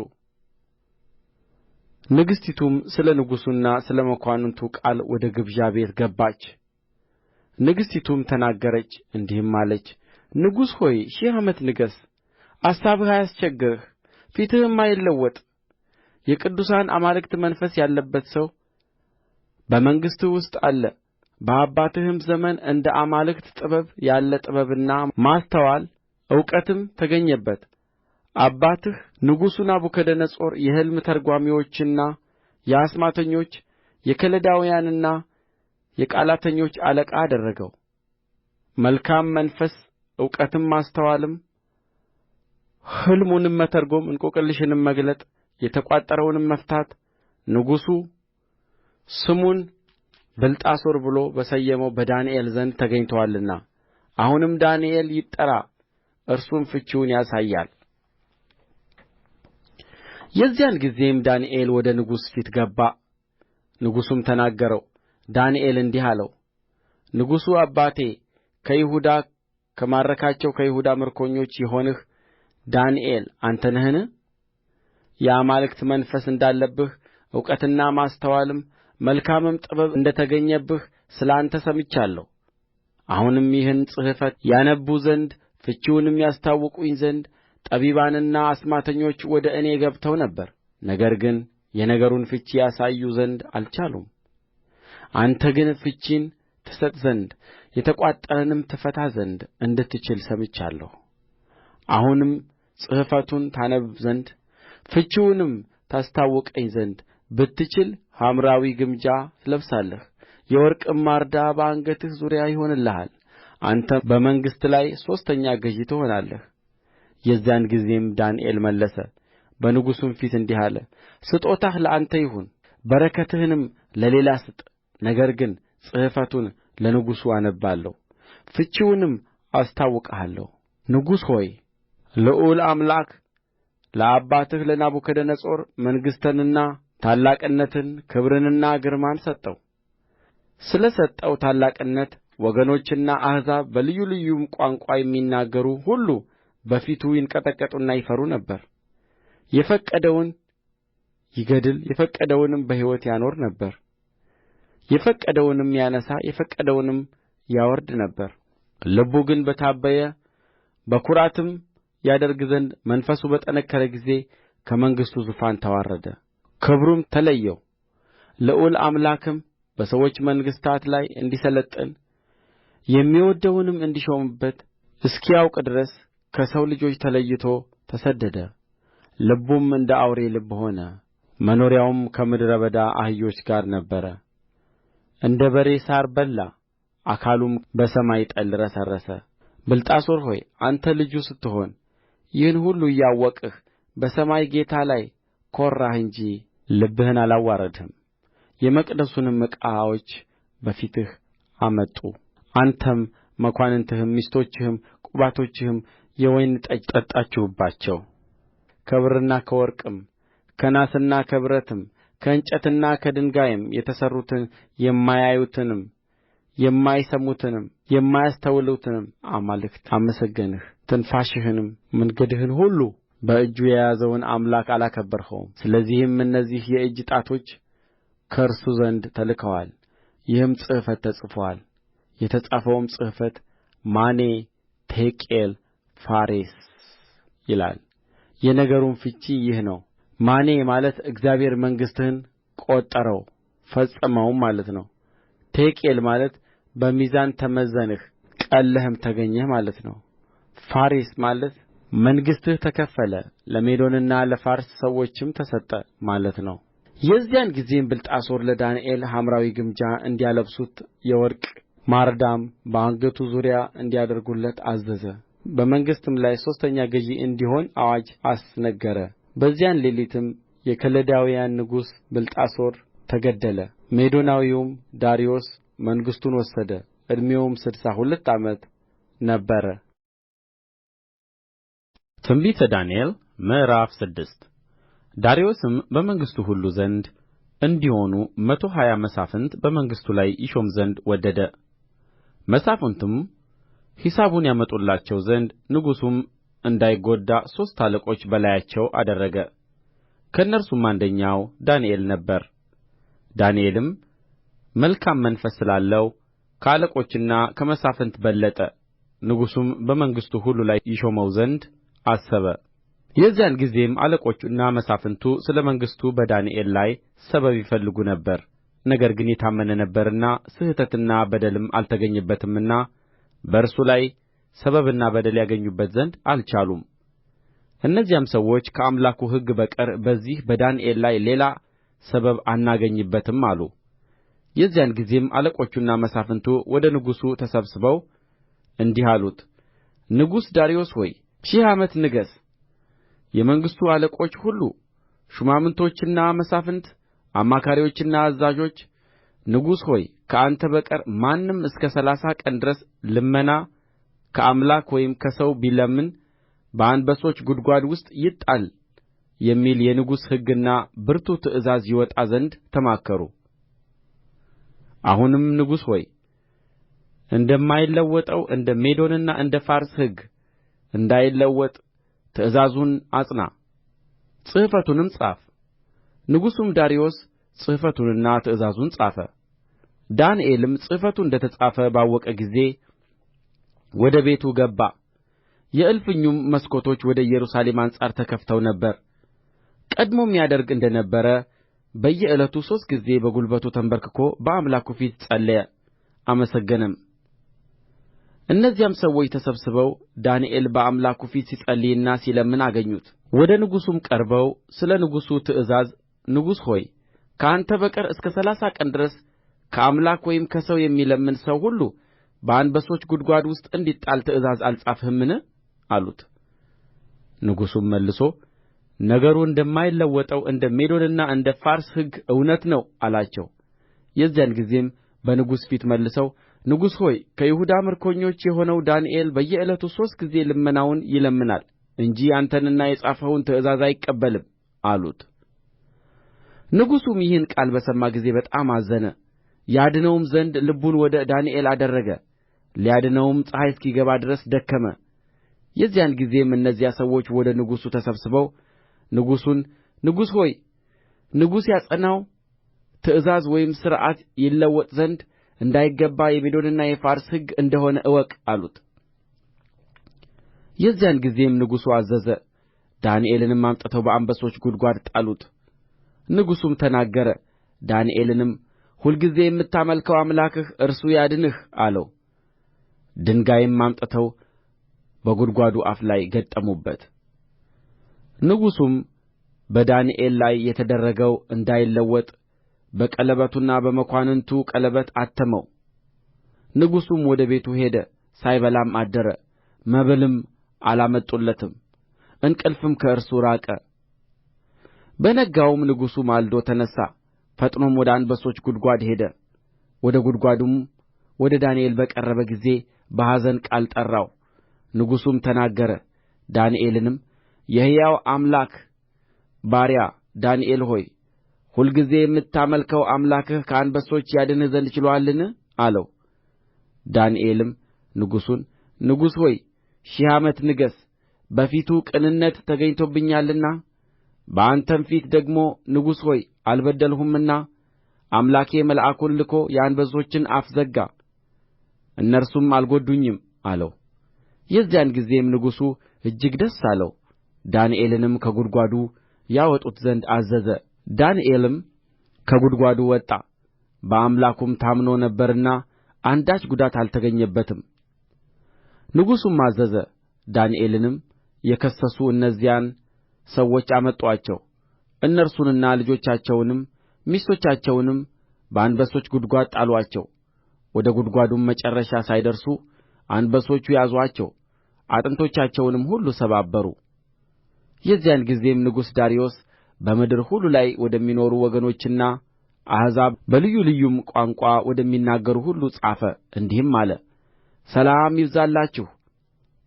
ንግሥቲቱም ስለ ንጉሡና ስለ መኳንንቱ ቃል ወደ ግብዣ ቤት ገባች። ንግሥቲቱም ተናገረች እንዲህም አለች፣ ንጉሥ ሆይ ሺህ ዓመት ንገሥ። አሳብህ አያስቸግርህ፣ ፊትህም አይለወጥ። የቅዱሳን አማልክት መንፈስ ያለበት ሰው በመንግሥትህ ውስጥ አለ። በአባትህም ዘመን እንደ አማልክት ጥበብ ያለ ጥበብና ማስተዋል እውቀትም ተገኘበት። አባትህ ንጉሡ ናቡከደነፆር የሕልም ተርጓሚዎችና የአስማተኞች የከለዳውያንና የቃላተኞች አለቃ አደረገው። መልካም መንፈስ እውቀትም ማስተዋልም ሕልሙንም መተርጐም እንቈቅልሽንም መግለጥ የተቋጠረውንም መፍታት ንጉሡ ስሙን ብልጣሶር ብሎ በሰየመው በዳንኤል ዘንድ ተገኝቶአልና አሁንም ዳንኤል ይጠራ እርሱም ፍቺውን ያሳያል። የዚያን ጊዜም ዳንኤል ወደ ንጉሡ ፊት ገባ። ንጉሡም ተናገረው፣ ዳንኤል እንዲህ አለው፣ ንጉሡ አባቴ ከይሁዳ ከማረካቸው ከይሁዳ ምርኮኞች የሆንህ ዳንኤል አንተ ነህን? የአማልክት መንፈስ እንዳለብህ እውቀትና ማስተዋልም መልካምም ጥበብ እንደ ተገኘብህ ስለ አንተ ሰምቻለሁ። አሁንም ይህን ጽሕፈት ያነብቡ ዘንድ ፍቺውንም ያስታውቁኝ ዘንድ ጠቢባንና አስማተኞች ወደ እኔ ገብተው ነበር፣ ነገር ግን የነገሩን ፍቺ ያሳዩ ዘንድ አልቻሉም። አንተ ግን ፍቺን ትሰጥ ዘንድ የተቋጠረንም ትፈታ ዘንድ እንድትችል ሰምቻለሁ። አሁንም ጽሕፈቱን ታነብብ ዘንድ ፍቺውንም ታስታውቀኝ ዘንድ ብትችል ሐምራዊ ግምጃ ትለብሳለህ፣ የወርቅም ማርዳ በአንገትህ ዙሪያ ይሆንልሃል። አንተም በመንግሥት ላይ ሦስተኛ ገዥ ትሆናለህ። የዚያን ጊዜም ዳንኤል መለሰ፣ በንጉሡም ፊት እንዲህ አለ፣ ስጦታህ ለአንተ ይሁን፣ በረከትህንም ለሌላ ስጥ። ነገር ግን ጽሕፈቱን ለንጉሡ አነብባለሁ፣ ፍቺውንም አስታውቅሃለሁ። ንጉሥ ሆይ ልዑል አምላክ ለአባትህ ለናቡከደነፆር መንግሥትንና ታላቅነትን ክብርንና ግርማን ሰጠው። ስለ ሰጠው ታላቅነት ወገኖችና አሕዛብ በልዩ ልዩም ቋንቋ የሚናገሩ ሁሉ በፊቱ ይንቀጠቀጡና ይፈሩ ነበር። የፈቀደውን ይገድል የፈቀደውንም በሕይወት ያኖር ነበር። የፈቀደውንም ያነሣ የፈቀደውንም ያወርድ ነበር። ልቡ ግን በታበየ በኵራትም ያደርግ ዘንድ መንፈሱ በጠነከረ ጊዜ ከመንግሥቱ ዙፋን ተዋረደ፣ ክብሩም ተለየው። ልዑል አምላክም በሰዎች መንግሥታት ላይ እንዲሠለጥን የሚወድደውንም እንዲሾምበት እስኪያውቅ ድረስ ከሰው ልጆች ተለይቶ ተሰደደ። ልቡም እንደ አውሬ ልብ ሆነ፣ መኖሪያውም ከምድረ በዳ አህዮች ጋር ነበረ። እንደ በሬ ሣር በላ፣ አካሉም በሰማይ ጠል ረሰረሰ። ብልጣሶር ሆይ አንተ ልጁ ስትሆን ይህን ሁሉ እያወቅህ በሰማይ ጌታ ላይ ኰራህ እንጂ ልብህን አላዋረድህም። የመቅደሱንም ዕቃዎች በፊትህ አመጡ። አንተም መኳንንትህም ሚስቶችህም ቁባቶችህም የወይን ጠጅ ጠጣችሁባቸው። ከብርና ከወርቅም ከናስና ከብረትም ከእንጨትና ከድንጋይም የተሠሩትን የማያዩትንም የማይሰሙትንም የማያስተውሉትንም አማልክት አመሰገንህ። ትንፋሽህንም መንገድህን ሁሉ በእጁ የያዘውን አምላክ አላከበርኸውም። ስለዚህም እነዚህ የእጅ ጣቶች ከእርሱ ዘንድ ተልከዋል። ይህም ጽሕፈት ተጽፎአል። የተጻፈውም ጽሕፈት ማኔ ቴቄል ፋሬስ ይላል። የነገሩም ፍቺ ይህ ነው። ማኔ ማለት እግዚአብሔር መንግሥትህን ቈጠረው ፈጸመውም ማለት ነው። ቴቄል ማለት በሚዛን ተመዘንህ ቀልለህም ተገኘህ ማለት ነው። ፋሬስ ማለት መንግሥትህ ተከፈለ፣ ለሜዶንና ለፋርስ ሰዎችም ተሰጠ ማለት ነው። የዚያን ጊዜም ብልጣሶር ለዳንኤል ሐምራዊ ግምጃ እንዲያለብሱት የወርቅ ማርዳም በአንገቱ ዙሪያ እንዲያደርጉለት አዘዘ። በመንግሥትም ላይ ሦስተኛ ገዥ እንዲሆን አዋጅ አስነገረ። በዚያን ሌሊትም የከለዳውያን ንጉሥ ብልጣሶር ተገደለ። ሜዶናዊውም ዳርዮስ መንግሥቱን ወሰደ። ዕድሜውም 62 ዓመት ነበረ። ትንቢተ ዳንኤል ምዕራፍ 6 ዳርዮስም በመንግሥቱ ሁሉ ዘንድ እንዲሆኑ 120 መሳፍንት በመንግሥቱ ላይ ይሾም ዘንድ ወደደ። መሳፍንቱም ሒሳቡን ያመጡላቸው ዘንድ ንጉሡም እንዳይጐዳ 3 አለቆች በላያቸው አደረገ። ከእነርሱም አንደኛው ዳንኤል ነበረ። ዳንኤልም መልካም መንፈስ ስላለው ከአለቆችና ከመሳፍንት በለጠ። ንጉሡም በመንግሥቱ ሁሉ ላይ ይሾመው ዘንድ አሰበ። የዚያን ጊዜም አለቆቹና መሳፍንቱ ስለ መንግሥቱ በዳንኤል ላይ ሰበብ ይፈልጉ ነበር። ነገር ግን የታመነ ነበርና ስሕተትና በደልም አልተገኘበትምና በእርሱ ላይ ሰበብና በደል ያገኙበት ዘንድ አልቻሉም። እነዚያም ሰዎች ከአምላኩ ሕግ በቀር በዚህ በዳንኤል ላይ ሌላ ሰበብ አናገኝበትም አሉ። የዚያን ጊዜም አለቆቹና መሳፍንቱ ወደ ንጉሡ ተሰብስበው እንዲህ አሉት፣ ንጉሥ ዳርዮስ ሆይ ሺህ ዓመት ንገሥ። የመንግሥቱ አለቆች ሁሉ ሹማምቶችና መሳፍንት አማካሪዎችና አዛዦች ንጉሥ ሆይ ከአንተ በቀር ማንም እስከ 30 ቀን ድረስ ልመና ከአምላክ ወይም ከሰው ቢለምን በአንበሶች ጕድጓድ ውስጥ ይጣል የሚል የንጉሥ ሕግና ብርቱ ትእዛዝ ይወጣ ዘንድ ተማከሩ። አሁንም ንጉሥ ሆይ እንደማይለወጠው እንደ ሜዶንና እንደ ፋርስ ሕግ እንዳይለወጥ ትእዛዙን አጽና፣ ጽሕፈቱንም ጻፍ። ንጉሡም ዳርዮስ ጽሕፈቱንና ትእዛዙን ጻፈ። ዳንኤልም ጽሕፈቱ እንደ ተጻፈ ባወቀ ጊዜ ወደ ቤቱ ገባ። የእልፍኙም መስኮቶች ወደ ኢየሩሳሌም አንጻር ተከፍተው ነበር። ቀድሞም ያደርግ እንደ ነበረ በየዕለቱ 3 ጊዜ በጕልበቱ ተንበርክኮ በአምላኩ ፊት ጸለየ፣ አመሰገነም። እነዚያም ሰዎች ተሰብስበው ዳንኤል በአምላኩ ፊት ሲጸልይና ሲለምን አገኙት። ወደ ንጉሡም ቀርበው ስለ ንጉሡ ትእዛዝ ንጉሥ ሆይ ከአንተ በቀር እስከ 30 ቀን ድረስ ከአምላክ ወይም ከሰው የሚለምን ሰው ሁሉ በአንበሶች ጕድጓድ ውስጥ እንዲጣል ትእዛዝ አልጻፍህምን? አሉት። ንጉሡም መልሶ ነገሩ እንደማይለወጠው እንደ ሜዶንና እንደ ፋርስ ሕግ እውነት ነው አላቸው። የዚያን ጊዜም በንጉሡ ፊት መልሰው ንጉሥ ሆይ ከይሁዳ ምርኮኞች የሆነው ዳንኤል በየዕለቱ 3 ጊዜ ልመናውን ይለምናል እንጂ አንተንና የጻፍኸውን ትእዛዝ አይቀበልም አሉት። ንጉሡም ይህን ቃል በሰማ ጊዜ በጣም አዘነ፣ ያድነውም ዘንድ ልቡን ወደ ዳንኤል አደረገ። ሊያድነውም ፀሐይ እስኪገባ ድረስ ደከመ። የዚያን ጊዜም እነዚያ ሰዎች ወደ ንጉሡ ተሰብስበው ንጉሡን ንጉሥ ሆይ ንጉሡ ያጸናው ትእዛዝ ወይም ሥርዓት ይለወጥ ዘንድ እንዳይገባ የሜዶንና የፋርስ ሕግ እንደ ሆነ እወቅ አሉት። የዚያን ጊዜም ንጉሡ አዘዘ፣ ዳንኤልንም አምጥተው በአንበሶች ጕድጓድ ጣሉት። ንጉሡም ተናገረ፣ ዳንኤልንም ሁልጊዜ የምታመልከው አምላክህ እርሱ ያድንህ አለው። ድንጋይም አምጥተው በጕድጓዱ አፍ ላይ ገጠሙበት። ንጉሡም በዳንኤል ላይ የተደረገው እንዳይለወጥ በቀለበቱና በመኳንንቱ ቀለበት አተመው። ንጉሡም ወደ ቤቱ ሄደ፣ ሳይበላም አደረ። መብልም አላመጡለትም፣ እንቅልፍም ከእርሱ ራቀ። በነጋውም ንጉሡ ማልዶ ተነሣ፣ ፈጥኖም ወደ አንበሶች ጕድጓድ ሄደ። ወደ ጕድጓዱም ወደ ዳንኤል በቀረበ ጊዜ በኀዘን ቃል ጠራው። ንጉሡም ተናገረ፣ ዳንኤልንም የሕያው አምላክ ባሪያ ዳንኤል ሆይ ሁልጊዜ የምታመልከው አምላክህ ከአንበሶች ያድንህ ዘንድ ችሎአልን? አለው። ዳንኤልም ንጉሡን ንጉሥ ሆይ ሺህ ዓመት ንገሥ፣ በፊቱ ቅንነት ተገኝቶብኛልና በአንተም ፊት ደግሞ ንጉሥ ሆይ አልበደልሁምና አምላኬ መልአኩን ልኮ የአንበሶችን አፍ ዘጋ፣ እነርሱም አልጐዱኝም አለው። የዚያን ጊዜም ንጉሡ እጅግ ደስ አለው። ዳንኤልንም ከጕድጓዱ ያወጡት ዘንድ አዘዘ። ዳንኤልም ከጕድጓዱ ወጣ፣ በአምላኩም ታምኖ ነበርና አንዳች ጉዳት አልተገኘበትም። ንጉሡም አዘዘ፣ ዳንኤልንም የከሰሱ እነዚያን ሰዎች አመጡአቸው። እነርሱንና ልጆቻቸውንም ሚስቶቻቸውንም በአንበሶች ጕድጓድ ጣሉአቸው። ወደ ጕድጓዱም መጨረሻ ሳይደርሱ አንበሶቹ ያዙአቸው፣ አጥንቶቻቸውንም ሁሉ ሰባበሩ። የዚያን ጊዜም ንጉሥ ዳርዮስ በምድር ሁሉ ላይ ወደሚኖሩ ወገኖችና አሕዛብ በልዩ ልዩም ቋንቋ ወደሚናገሩ ሁሉ ጻፈ፣ እንዲህም አለ። ሰላም ይብዛላችሁ።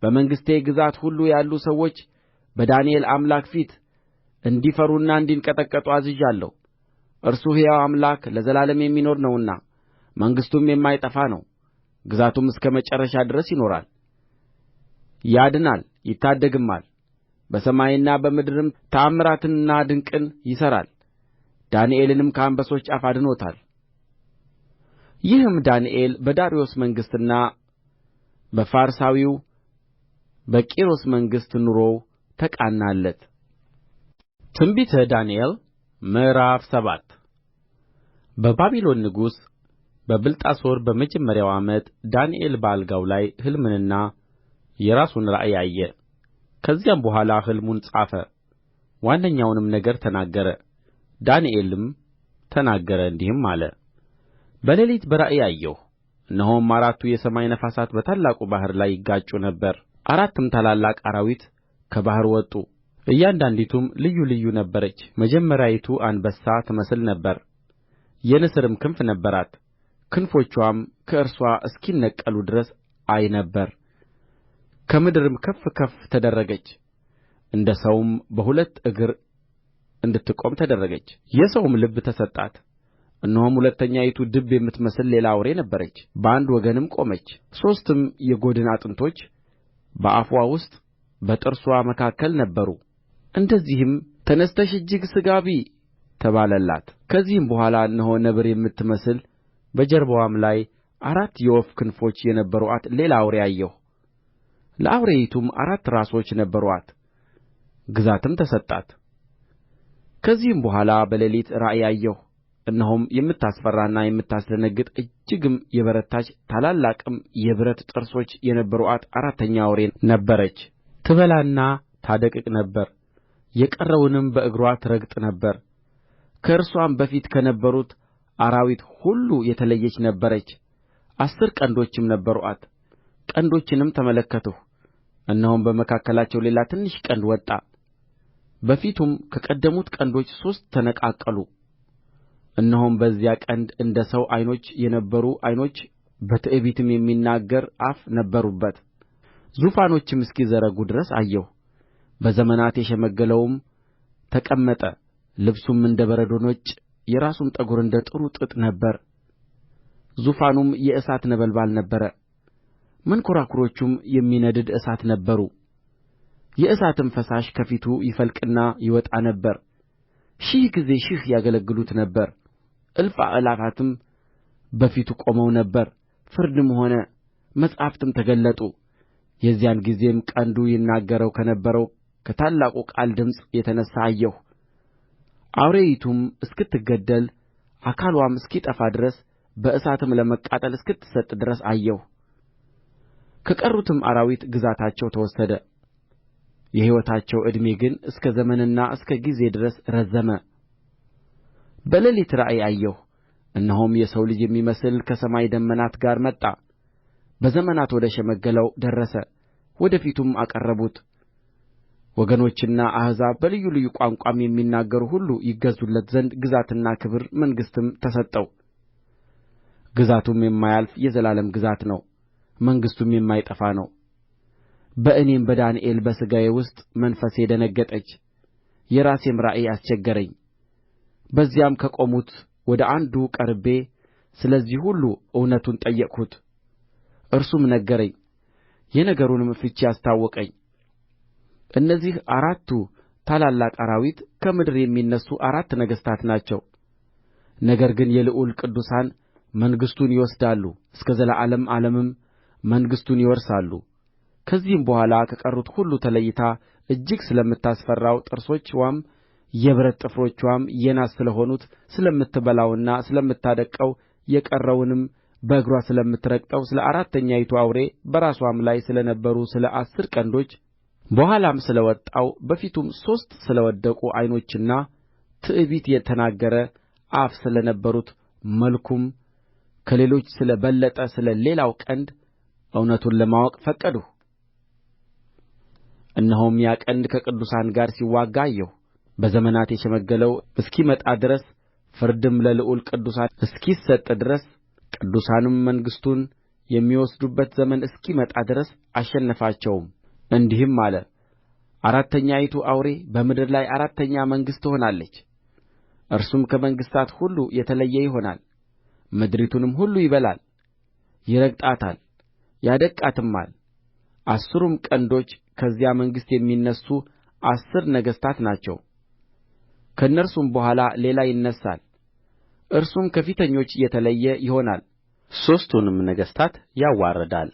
በመንግሥቴ ግዛት ሁሉ ያሉ ሰዎች በዳንኤል አምላክ ፊት እንዲፈሩና እንዲንቀጠቀጡ አዝዣለሁ። እርሱ ሕያው አምላክ ለዘላለም የሚኖር ነውና መንግሥቱም የማይጠፋ ነው። ግዛቱም እስከ መጨረሻ ድረስ ይኖራል። ያድናል ይታደግማል፣ በሰማይና በምድርም ተአምራትንና ድንቅን ይሠራል። ዳንኤልንም ከአንበሶች አፍ አድኖታል። ይህም ዳንኤል በዳርዮስ መንግሥትና በፋርሳዊው በቂሮስ መንግሥት ኑሮው ተቃናለት። ትንቢተ ዳንኤል ምዕራፍ 7 በባቢሎን ንጉሥ በብልጣሶር በመጀመሪያው ዓመት ዳንኤል በአልጋው ላይ ሕልምንና የራሱን ራእይ አየ። ከዚያም በኋላ ሕልሙን ጻፈ፣ ዋነኛውንም ነገር ተናገረ። ዳንኤልም ተናገረ እንዲህም አለ። በሌሊት በራእይ አየሁ፣ እነሆም አራቱ የሰማይ ነፋሳት በታላቁ ባሕር ላይ ይጋጩ ነበር። አራትም ታላላቅ አራዊት ከባሕር ወጡ እያንዳንዲቱም ልዩ ልዩ ነበረች። መጀመሪያይቱ አንበሳ ትመስል ነበር፣ የንስርም ክንፍ ነበራት። ክንፎችዋም ከእርስዋ እስኪነቀሉ ድረስ አይ ነበር። ከምድርም ከፍ ከፍ ተደረገች፣ እንደ ሰውም በሁለት እግር እንድትቆም ተደረገች። የሰውም ልብ ተሰጣት። እነሆም ሁለተኛይቱ ድብ የምትመስል ሌላ አውሬ ነበረች፣ በአንድ ወገንም ቆመች። ሦስትም የጐድን አጥንቶች በአፍዋ ውስጥ በጥርስዋ መካከል ነበሩ። እንደዚህም ተነሥተሽ እጅግ ሥጋ ብዪ ተባለላት። ከዚህም በኋላ እነሆ ነብር የምትመስል በጀርባዋም ላይ አራት የወፍ ክንፎች የነበሩአት ሌላ አውሬ አየሁ። ለአውሬይቱም አራት ራሶች ነበሩአት፣ ግዛትም ተሰጣት። ከዚህም በኋላ በሌሊት ራእይ አየሁ። እነሆም የምታስፈራና የምታስደነግጥ እጅግም የበረታች ታላላቅም የብረት ጥርሶች የነበሩአት አራተኛ አውሬ ነበረች። ትበላና ታደቅቅ ነበር፣ የቀረውንም በእግርዋ ትረግጥ ነበር። ከእርስዋም በፊት ከነበሩት አራዊት ሁሉ የተለየች ነበረች። 10 ቀንዶችም ነበሩአት። ቀንዶችንም ተመለከትሁ፣ እነሆም በመካከላቸው ሌላ ትንሽ ቀንድ ወጣ። በፊቱም ከቀደሙት ቀንዶች 3 ተነቃቀሉ። እነሆም በዚያ ቀንድ እንደ ሰው ዓይኖች የነበሩ ዓይኖች፣ በትዕቢትም የሚናገር አፍ ነበሩበት። ዙፋኖችም እስኪዘረጉ ድረስ አየሁ። በዘመናት የሸመገለውም ተቀመጠ። ልብሱም እንደ በረዶ ነጭ፣ የራሱም ጠጕር እንደ ጥሩ ጥጥ ነበረ። ዙፋኑም የእሳት ነበልባል ነበረ፣ መንኰራኵሮቹም የሚነድድ እሳት ነበሩ። የእሳትም ፈሳሽ ከፊቱ ይፈልቅና ይወጣ ነበር። 1000 ጊዜ 1000 ያገለግሉት ነበር። እልፍ አእላፋትም በፊቱ ቆመው ነበር። ፍርድም ሆነ፣ መጻሕፍትም ተገለጡ። የዚያን ጊዜም ቀንዱ ይናገረው ከነበረው ከታላቁ ቃል ድምፅ የተነሣ አየሁ። አውሬይቱም እስክትገደል አካልዋም እስኪጠፋ ድረስ በእሳትም ለመቃጠል እስክትሰጥ ድረስ አየሁ። ከቀሩትም አራዊት ግዛታቸው ተወሰደ። የሕይወታቸው ዕድሜ ግን እስከ ዘመንና እስከ ጊዜ ድረስ ረዘመ። በሌሊት ራእይ አየሁ፣ እነሆም የሰው ልጅ የሚመስል ከሰማይ ደመናት ጋር መጣ። በዘመናት ወደ ሸመገለው ደረሰ። ወደ ፊቱም አቀረቡት። ወገኖችና አሕዛብ በልዩ ልዩ ቋንቋም የሚናገሩ ሁሉ ይገዙለት ዘንድ ግዛትና ክብር መንግሥትም ተሰጠው። ግዛቱም የማያልፍ የዘላለም ግዛት ነው፣ መንግሥቱም የማይጠፋ ነው። በእኔም በዳንኤል በሥጋዬ ውስጥ መንፈሴ ደነገጠች፣ የራሴም ራእይ አስቸገረኝ። በዚያም ከቆሙት ወደ አንዱ ቀርቤ ስለዚህ ሁሉ እውነቱን ጠየቅሁት። እርሱም ነገረኝ፣ የነገሩንም ፍቺ አስታወቀኝ። እነዚህ አራቱ ታላላቅ አራዊት ከምድር የሚነሡ 4 ነገሥታት ናቸው። ነገር ግን የልዑል ቅዱሳን መንግሥቱን ይወስዳሉ፣ እስከ ዘላለም ዓለምም መንግሥቱን ይወርሳሉ። ከዚህም በኋላ ከቀሩት ሁሉ ተለይታ እጅግ ስለምታስፈራው ጥርሶችዋም የብረት ጥፍሮችዋም የናስ ስለ ሆኑት ስለምትበላውና ስለምታደቅቀው የቀረውንም በእግርዋ ስለምትረግጠው ስለ አራተኛይቱ አውሬ በራስዋም ላይ ስለ ነበሩ ስለ 10 ቀንዶች በኋላም ስለ ወጣው በፊቱም 3 ስለ ወደቁ ዓይኖችና ትዕቢት የተናገረ አፍ ስለ ነበሩት መልኩም ከሌሎች ስለ በለጠ ስለ ሌላው ቀንድ እውነቱን ለማወቅ ፈቀድሁ። እነሆም ያ ቀንድ ከቅዱሳን ጋር ሲዋጋ አየሁ። በዘመናት የሸመገለው እስኪመጣ ድረስ ፍርድም ለልዑል ቅዱሳን እስኪሰጥ ድረስ ቅዱሳንም መንግሥቱን የሚወስዱበት ዘመን እስኪመጣ ድረስ አሸነፋቸውም። እንዲህም አለ፣ አራተኛይቱ አውሬ በምድር ላይ አራተኛ መንግሥት ትሆናለች። እርሱም ከመንግሥታት ሁሉ የተለየ ይሆናል። ምድሪቱንም ሁሉ ይበላል፣ ይረግጣታል፣ ያደቅቃትማል። 10ሩም ቀንዶች ከዚያ መንግሥት የሚነሡ 10 ነገሥታት ናቸው። ከእነርሱም በኋላ ሌላ ይነሣል፣ እርሱም ከፊተኞች የተለየ ይሆናል። 3ቱንም ነገሥታት ያዋርዳል፣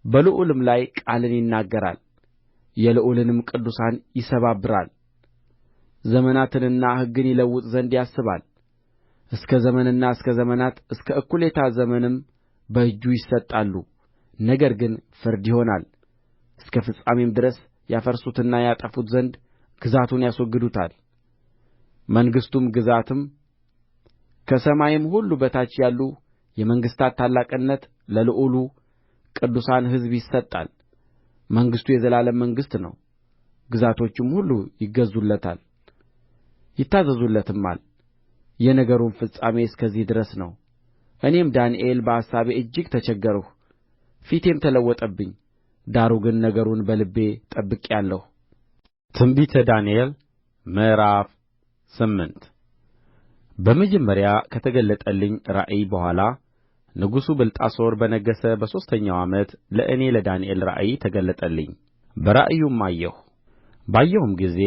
በልዑልም ላይ ቃልን ይናገራል፣ የልዑልንም ቅዱሳን ይሰባብራል። ዘመናትንና ሕግን ይለውጥ ዘንድ ያስባል። እስከ ዘመንና እስከ ዘመናት እስከ እኵሌታ ዘመንም በእጁ ይሰጣሉ። ነገር ግን ፍርድ ይሆናል፣ እስከ ፍጻሜም ድረስ ያፈርሱትና ያጠፉት ዘንድ ግዛቱን ያስወግዱታል። መንግሥቱም ግዛትም ከሰማይም ሁሉ በታች ያሉ የመንግሥታት ታላቅነት ለልዑሉ ቅዱሳን ሕዝብ ይሰጣል። መንግሥቱ የዘላለም መንግሥት ነው። ግዛቶቹም ሁሉ ይገዙለታል ይታዘዙለትማል። የነገሩም ፍጻሜ እስከዚህ ድረስ ነው። እኔም ዳንኤል በአሳቤ እጅግ ተቸገርሁ፣ ፊቴም ተለወጠብኝ። ዳሩ ግን ነገሩን በልቤ ጠብቄአለሁ። ትንቢተ ዳንኤል ምዕራፍ 8 በመጀመሪያ ከተገለጠልኝ ራእይ በኋላ ንጉሡ ብልጣሶር በነገሠ በሦስተኛው ዓመት ለእኔ ለዳንኤል ራእይ ተገለጠልኝ። በራእዩም አየሁ። ባየሁም ጊዜ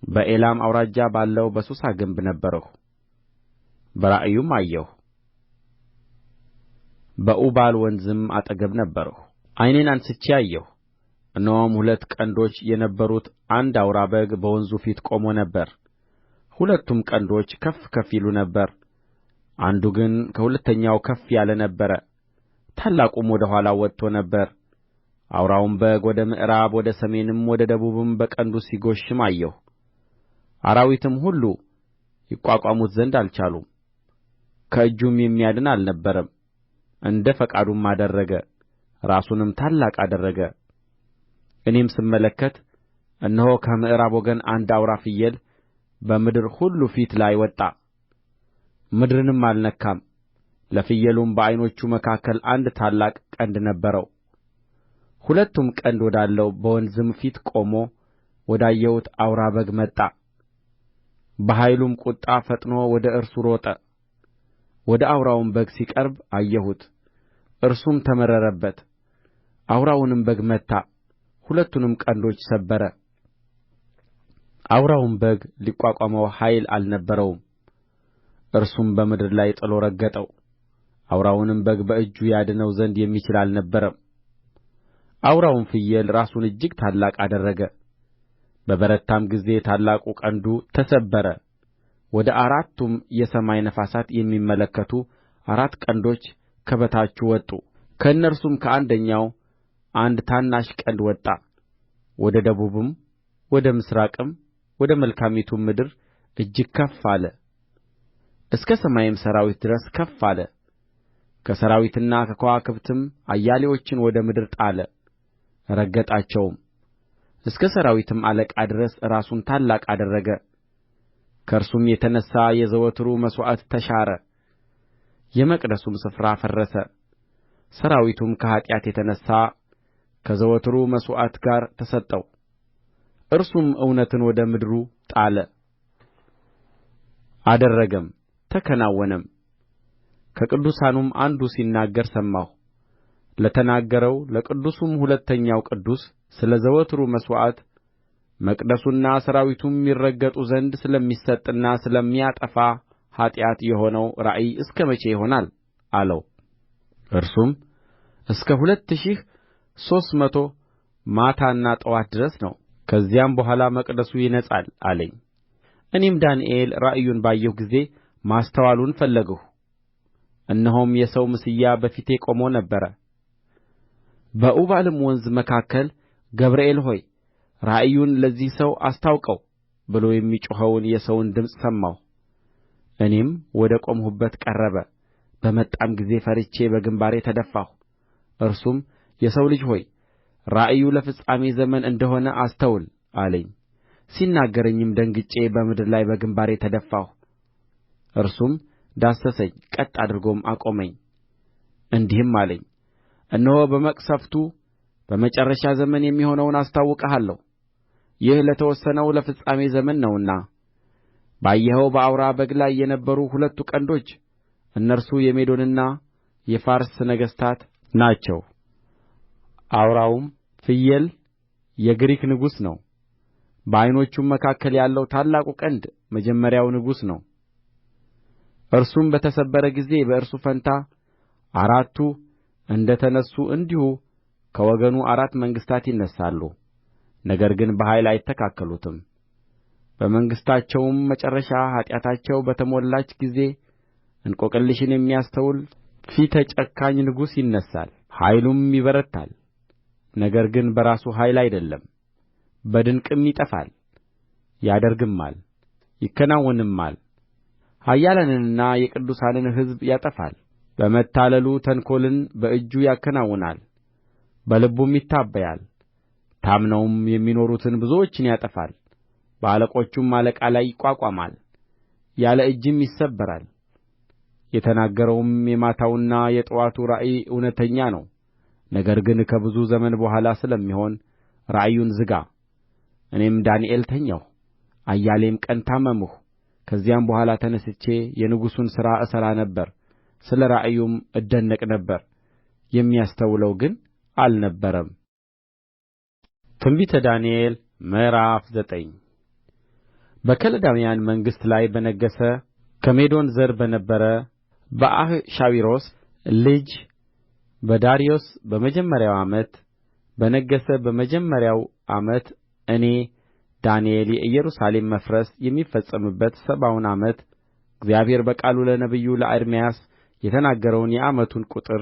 በኤላም አውራጃ ባለው በሱሳ ግንብ ነበርሁ። በራእዩም አየሁ፣ በኡባል ወንዝም አጠገብ ነበርሁ። ዓይኔን አንሥቼ አየሁ፣ እነሆም ሁለት ቀንዶች የነበሩት አንድ አውራ በግ በወንዙ ፊት ቆሞ ነበር። ሁለቱም ቀንዶች ከፍ ከፍ ይሉ ነበር፣ አንዱ ግን ከሁለተኛው ከፍ ያለ ነበረ። ታላቁም ወደ ኋላው ወጥቶ ነበር። አውራውም በግ ወደ ምዕራብ ወደ ሰሜንም ወደ ደቡብም በቀንዱ ሲጐሽም አየሁ። አራዊትም ሁሉ ይቋቋሙት ዘንድ አልቻሉም። ከእጁም የሚያድን አልነበረም። እንደ ፈቃዱም አደረገ፣ ራሱንም ታላቅ አደረገ። እኔም ስመለከት እነሆ ከምዕራብ ወገን አንድ አውራ ፍየል በምድር ሁሉ ፊት ላይ ወጣ፣ ምድርንም አልነካም። ለፍየሉም በዓይኖቹ መካከል አንድ ታላቅ ቀንድ ነበረው። ሁለቱም ቀንድ ወዳለው በወንዝም ፊት ቆሞ ወዳየሁት አውራ በግ መጣ። በኃይሉም ቍጣ ፈጥኖ ወደ እርሱ ሮጠ። ወደ አውራውም በግ ሲቀርብ አየሁት፣ እርሱም ተመረረበት። አውራውንም በግ መታ፣ ሁለቱንም ቀንዶች ሰበረ። አውራውም በግ ሊቋቋመው ኃይል አልነበረውም። እርሱም በምድር ላይ ጥሎ ረገጠው። አውራውንም በግ በእጁ ያድነው ዘንድ የሚችል አልነበረም። አውራውም ፍየል ራሱን እጅግ ታላቅ አደረገ። በበረታም ጊዜ ታላቁ ቀንዱ ተሰበረ። ወደ አራቱም የሰማይ ነፋሳት የሚመለከቱ አራት ቀንዶች ከበታቹ ወጡ። ከእነርሱም ከአንደኛው አንድ ታናሽ ቀንድ ወጣ፣ ወደ ደቡብም ወደ ምሥራቅም ወደ መልካሚቱም ምድር እጅግ ከፍ አለ፣ እስከ ሰማይም ሠራዊት ድረስ ከፍ አለ። ከሠራዊትና ከከዋክብትም አያሌዎችን ወደ ምድር ጣለ፣ ረገጣቸውም። እስከ ሠራዊትም አለቃ ድረስ ራሱን ታላቅ አደረገ። ከእርሱም የተነሣ የዘወትሩ መሥዋዕት ተሻረ፣ የመቅደሱም ስፍራ ፈረሰ። ሠራዊቱም ከኃጢአት የተነሣ ከዘወትሩ መሥዋዕት ጋር ተሰጠው። እርሱም እውነትን ወደ ምድሩ ጣለ አደረገም፣ ተከናወነም። ከቅዱሳኑም አንዱ ሲናገር ሰማሁ። ለተናገረው ለቅዱሱም ሁለተኛው ቅዱስ ስለ ዘወትሩ መሥዋዕት መቅደሱና ሠራዊቱም ይረገጡ ዘንድ ስለሚሰጥና ስለሚያጠፋ ኃጢአት የሆነው ራእይ እስከ መቼ ይሆናል አለው። እርሱም እስከ 2300 ማታና ጥዋት ድረስ ነው፣ ከዚያም በኋላ መቅደሱ ይነጻል አለኝ። እኔም ዳንኤል ራእዩን ባየሁ ጊዜ ማስተዋሉን ፈለግሁ። እነሆም የሰው ምስያ በፊቴ ቆሞ ነበር። በኡባልም ወንዝ መካከል ገብርኤል ሆይ ራእዩን ለዚህ ሰው አስታውቀው ብሎ የሚጮኸውን የሰውን ድምፅ ሰማሁ። እኔም ወደ ቆምሁበት ቀረበ። በመጣም ጊዜ ፈርቼ በግምባሬ ተደፋሁ። እርሱም የሰው ልጅ ሆይ ራእዩ ለፍጻሜ ዘመን እንደ ሆነ አስተውል አለኝ። ሲናገረኝም ደንግጬ በምድር ላይ በግምባሬ ተደፋሁ። እርሱም ዳሰሰኝ፣ ቀጥ አድርጎም አቆመኝ፣ እንዲህም አለኝ፣ እነሆ በመቅሠፍቱ በመጨረሻ ዘመን የሚሆነውን አስታውቅሃለሁ። ይህ ለተወሰነው ለፍጻሜ ዘመን ነውና ባየኸው በአውራ በግ ላይ የነበሩ ሁለቱ ቀንዶች እነርሱ የሜዶንና የፋርስ ነገሥታት ናቸው። አውራውም ፍየል የግሪክ ንጉሥ ነው። በዓይኖቹም መካከል ያለው ታላቁ ቀንድ መጀመሪያው ንጉሥ ነው። እርሱም በተሰበረ ጊዜ በእርሱ ፋንታ አራቱ እንደ ተነሡ እንዲሁ ከወገኑ አራት መንግሥታት ይነሣሉ፣ ነገር ግን በኃይል አይተካከሉትም። በመንግሥታቸውም መጨረሻ ኃጢአታቸው በተሞላች ጊዜ እንቈቅልሽን የሚያስተውል ፊተ ጨካኝ ንጉሥ ይነሣል። ኃይሉም ይበረታል፣ ነገር ግን በራሱ ኃይል አይደለም። በድንቅም ይጠፋል፣ ያደርግማል፣ ይከናወንማል። ኃያላንንና የቅዱሳንን ሕዝብ ያጠፋል። በመታለሉ ተንኰልን በእጁ ያከናውናል፣ በልቡም ይታበያል። ታምነውም የሚኖሩትን ብዙዎችን ያጠፋል። በአለቆቹም አለቃ ላይ ይቋቋማል፣ ያለ እጅም ይሰበራል። የተናገረውም የማታውና የጥዋቱ ራእይ እውነተኛ ነው። ነገር ግን ከብዙ ዘመን በኋላ ስለሚሆን ራእዩን ዝጋ። እኔም ዳንኤል ተኛሁ፣ አያሌም ቀን ታመምሁ። ከዚያም በኋላ ተነሥቼ የንጉሡን ሥራ እሠራ ነበር፣ ስለ ራእዩም እደነቅ ነበር፣ የሚያስተውለው ግን አልነበረም። ትንቢተ ዳንኤል ምዕራፍ 9 በከለዳውያን መንግሥት ላይ በነገሠ ከሜዶን ዘር በነበረ በአሕሻዊሮስ ልጅ በዳርዮስ በመጀመሪያው ዓመት በነገሠ በመጀመሪያው ዓመት እኔ ዳንኤል የኢየሩሳሌም መፍረስ የሚፈጸምበት 70ውን ዓመት እግዚአብሔር በቃሉ ለነቢዩ ለኤርምያስ የተናገረውን የዓመቱን ቍጥር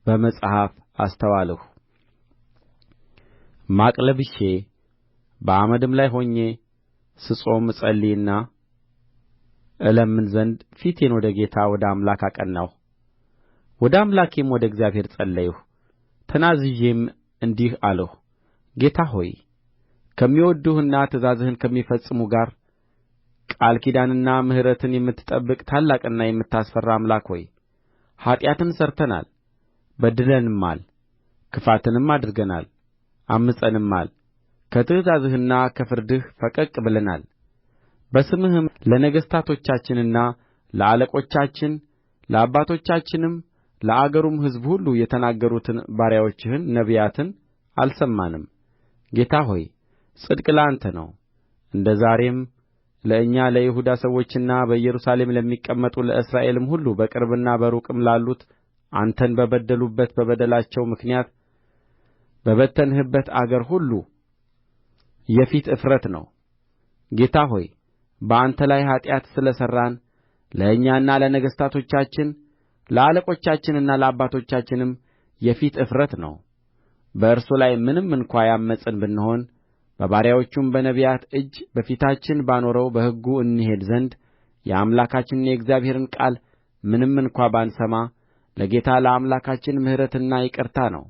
በመጽሐፍ አስተዋልሁ። ማቅ ለብሼ በአመድም ላይ ሆኜ ስጾም እጸልይና እለምን ዘንድ ፊቴን ወደ ጌታ ወደ አምላክ አቀናሁ። ወደ አምላኬም ወደ እግዚአብሔር ጸለይሁ። ተናዝዤም እንዲህ አልሁ፣ ጌታ ሆይ ከሚወድዱህና ትእዛዝህን ከሚፈጽሙ ጋር ቃል ኪዳንንና ምሕረትን የምትጠብቅ ታላቅና የምታስፈራ አምላክ ሆይ ኃጢአትን ሠርተናል፣ በድለንማል፣ ክፋትንም አድርገናል፣ ዐምፀንማል። ከትእዛዝህና ከፍርድህ ፈቀቅ ብለናል። በስምህም ለነገሥታቶቻችንና ለአለቆቻችን ለአባቶቻችንም ለአገሩም ሕዝብ ሁሉ የተናገሩትን ባሪያዎችህን ነቢያትን አልሰማንም። ጌታ ሆይ ጽድቅ ለአንተ ነው። እንደ ዛሬም ለእኛ ለይሁዳ ሰዎችና በኢየሩሳሌም ለሚቀመጡ ለእስራኤልም ሁሉ በቅርብና በሩቅም ላሉት አንተን በበደሉበት በበደላቸው ምክንያት በበተንህበት አገር ሁሉ የፊት እፍረት ነው። ጌታ ሆይ በአንተ ላይ ኃጢአት ስለ ሠራን ለእኛና ለነገሥታቶቻችን ለአለቆቻችንና ለአባቶቻችንም የፊት እፍረት ነው። በእርሱ ላይ ምንም እንኳ ያመፅን ብንሆን በባሪያዎቹም በነቢያት እጅ በፊታችን ባኖረው በሕጉ እንሄድ ዘንድ የአምላካችንን የእግዚአብሔርን ቃል ምንም እንኳ ባንሰማ ለጌታ ለአምላካችን ምሕረትና ይቅርታ ነው።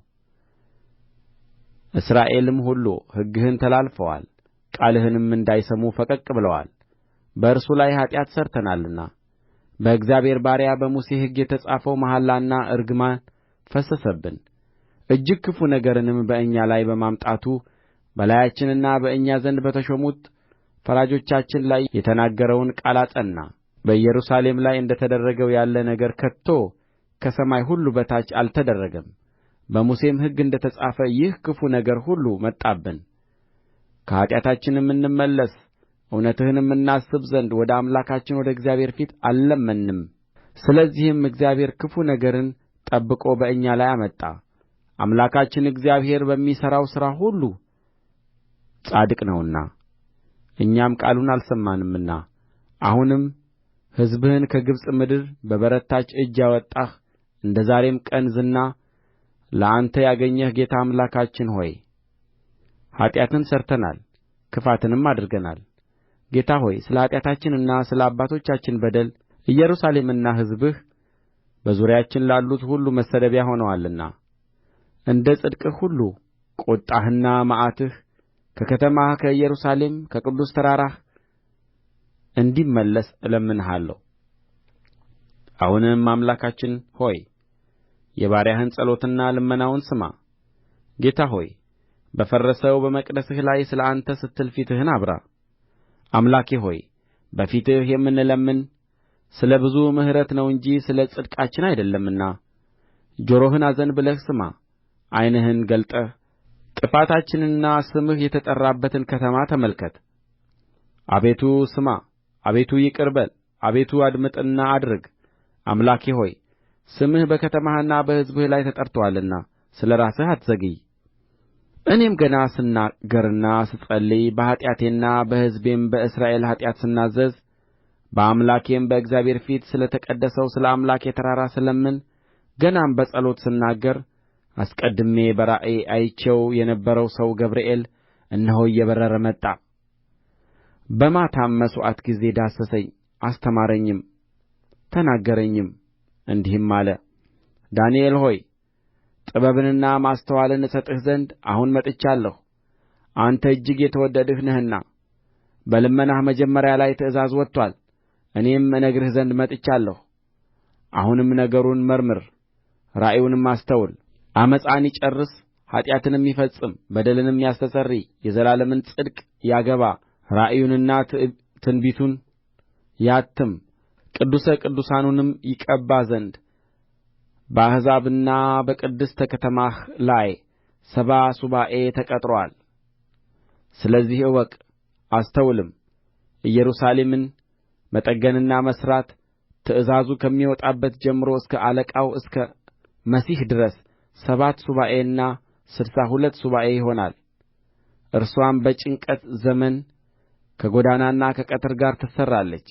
እስራኤልም ሁሉ ሕግህን ተላልፈዋል፣ ቃልህንም እንዳይሰሙ ፈቀቅ ብለዋል። በእርሱ ላይ ኃጢአት ሠርተናልና በእግዚአብሔር ባሪያ በሙሴ ሕግ የተጻፈው መሐላና እርግማን ፈሰሰብን። እጅግ ክፉ ነገርንም በእኛ ላይ በማምጣቱ በላያችንና በእኛ ዘንድ በተሾሙት ፈራጆቻችን ላይ የተናገረውን ቃል አጸና። በኢየሩሳሌም ላይ እንደ ተደረገው ያለ ነገር ከቶ ከሰማይ ሁሉ በታች አልተደረገም። በሙሴም ሕግ እንደ ተጻፈ ይህ ክፉ ነገር ሁሉ መጣብን። ከኃጢአታችንም እንመለስ እውነትህንም እናስብ ዘንድ ወደ አምላካችን ወደ እግዚአብሔር ፊት አልለመንም። ስለዚህም እግዚአብሔር ክፉ ነገርን ጠብቆ በእኛ ላይ አመጣ። አምላካችን እግዚአብሔር በሚሠራው ሥራ ሁሉ ጻድቅ ነውና እኛም ቃሉን አልሰማንምና። አሁንም ሕዝብህን ከግብጽ ምድር በበረታች እጅ ያወጣህ እንደ ዛሬም ቀን ዝና ለአንተ ያገኘህ ጌታ አምላካችን ሆይ ኃጢአትን ሠርተናል፣ ክፋትንም አድርገናል። ጌታ ሆይ ስለ ኃጢአታችንና ስለ አባቶቻችን በደል ኢየሩሳሌምና ሕዝብህ በዙሪያችን ላሉት ሁሉ መሰደቢያ ሆነዋልና እንደ ጽድቅህ ሁሉ ቍጣህና መዓትህ ከከተማህ ከኢየሩሳሌም ከቅዱስ ተራራህ እንዲመለስ እለምንሃለሁ። አሁንም አምላካችን ሆይ የባሪያህን ጸሎትና ልመናውን ስማ። ጌታ ሆይ በፈረሰው በመቅደስህ ላይ ስለ አንተ ስትል ፊትህን አብራ። አምላኬ ሆይ በፊትህ የምንለምን ስለ ብዙ ምሕረት ነው እንጂ ስለ ጽድቃችን አይደለምና ጆሮህን አዘንብለህ ስማ። ዓይንህን ገልጠህ ጥፋታችንንና ስምህ የተጠራባትን ከተማ ተመልከት። አቤቱ ስማ፣ አቤቱ ይቅር በል፣ አቤቱ አድምጥና አድርግ። አምላኬ ሆይ ስምህ በከተማህና በሕዝብህ ላይ ተጠርቶአልና ስለ ራስህ አትዘግይ። እኔም ገና ስናገርና ስጸልይ በኃጢአቴና በሕዝቤም በእስራኤል ኃጢአት ስናዘዝ በአምላኬም በእግዚአብሔር ፊት ስለ ተቀደሰው ስለ አምላኬ ተራራ ስለምን ገናም በጸሎት ስናገር አስቀድሜ በራእይ አይቼው የነበረው ሰው ገብርኤል እነሆ እየበረረ መጣ። በማታም መሥዋዕት ጊዜ ዳሰሰኝ፣ አስተማረኝም፣ ተናገረኝም፣ እንዲህም አለ። ዳንኤል ሆይ ጥበብንና ማስተዋልን እሰጥህ ዘንድ አሁን መጥቻለሁ። አንተ እጅግ የተወደድህ ነህና በልመናህ መጀመሪያ ላይ ትእዛዝ ወጥቶአል። እኔም እነግርህ ዘንድ መጥቻለሁ። አሁንም ነገሩን መርምር፣ ራእዩንም አስተውል። ዓመፃን ይጨርስ፣ ኃጢአትንም ይፈጽም፣ በደልንም ያስተሰርይ፣ የዘላለምን ጽድቅ ያገባ፣ ራእዩንና ትንቢቱን ያትም፣ ቅዱሰ ቅዱሳኑንም ይቀባ ዘንድ በአሕዛብና በቅድስተ ከተማህ ላይ 70 ሱባዔ ተቀጥሮአል። ስለዚህ እወቅ አስተውልም። ኢየሩሳሌምን መጠገንና መሥራት ትእዛዙ ከሚወጣበት ጀምሮ እስከ አለቃው እስከ መሢሕ ድረስ 7 ሱባዔና 62 ሱባዔ ይሆናል። እርስዋም በጭንቀት ዘመን ከጎዳናና ከቅትር ጋር ትሠራለች።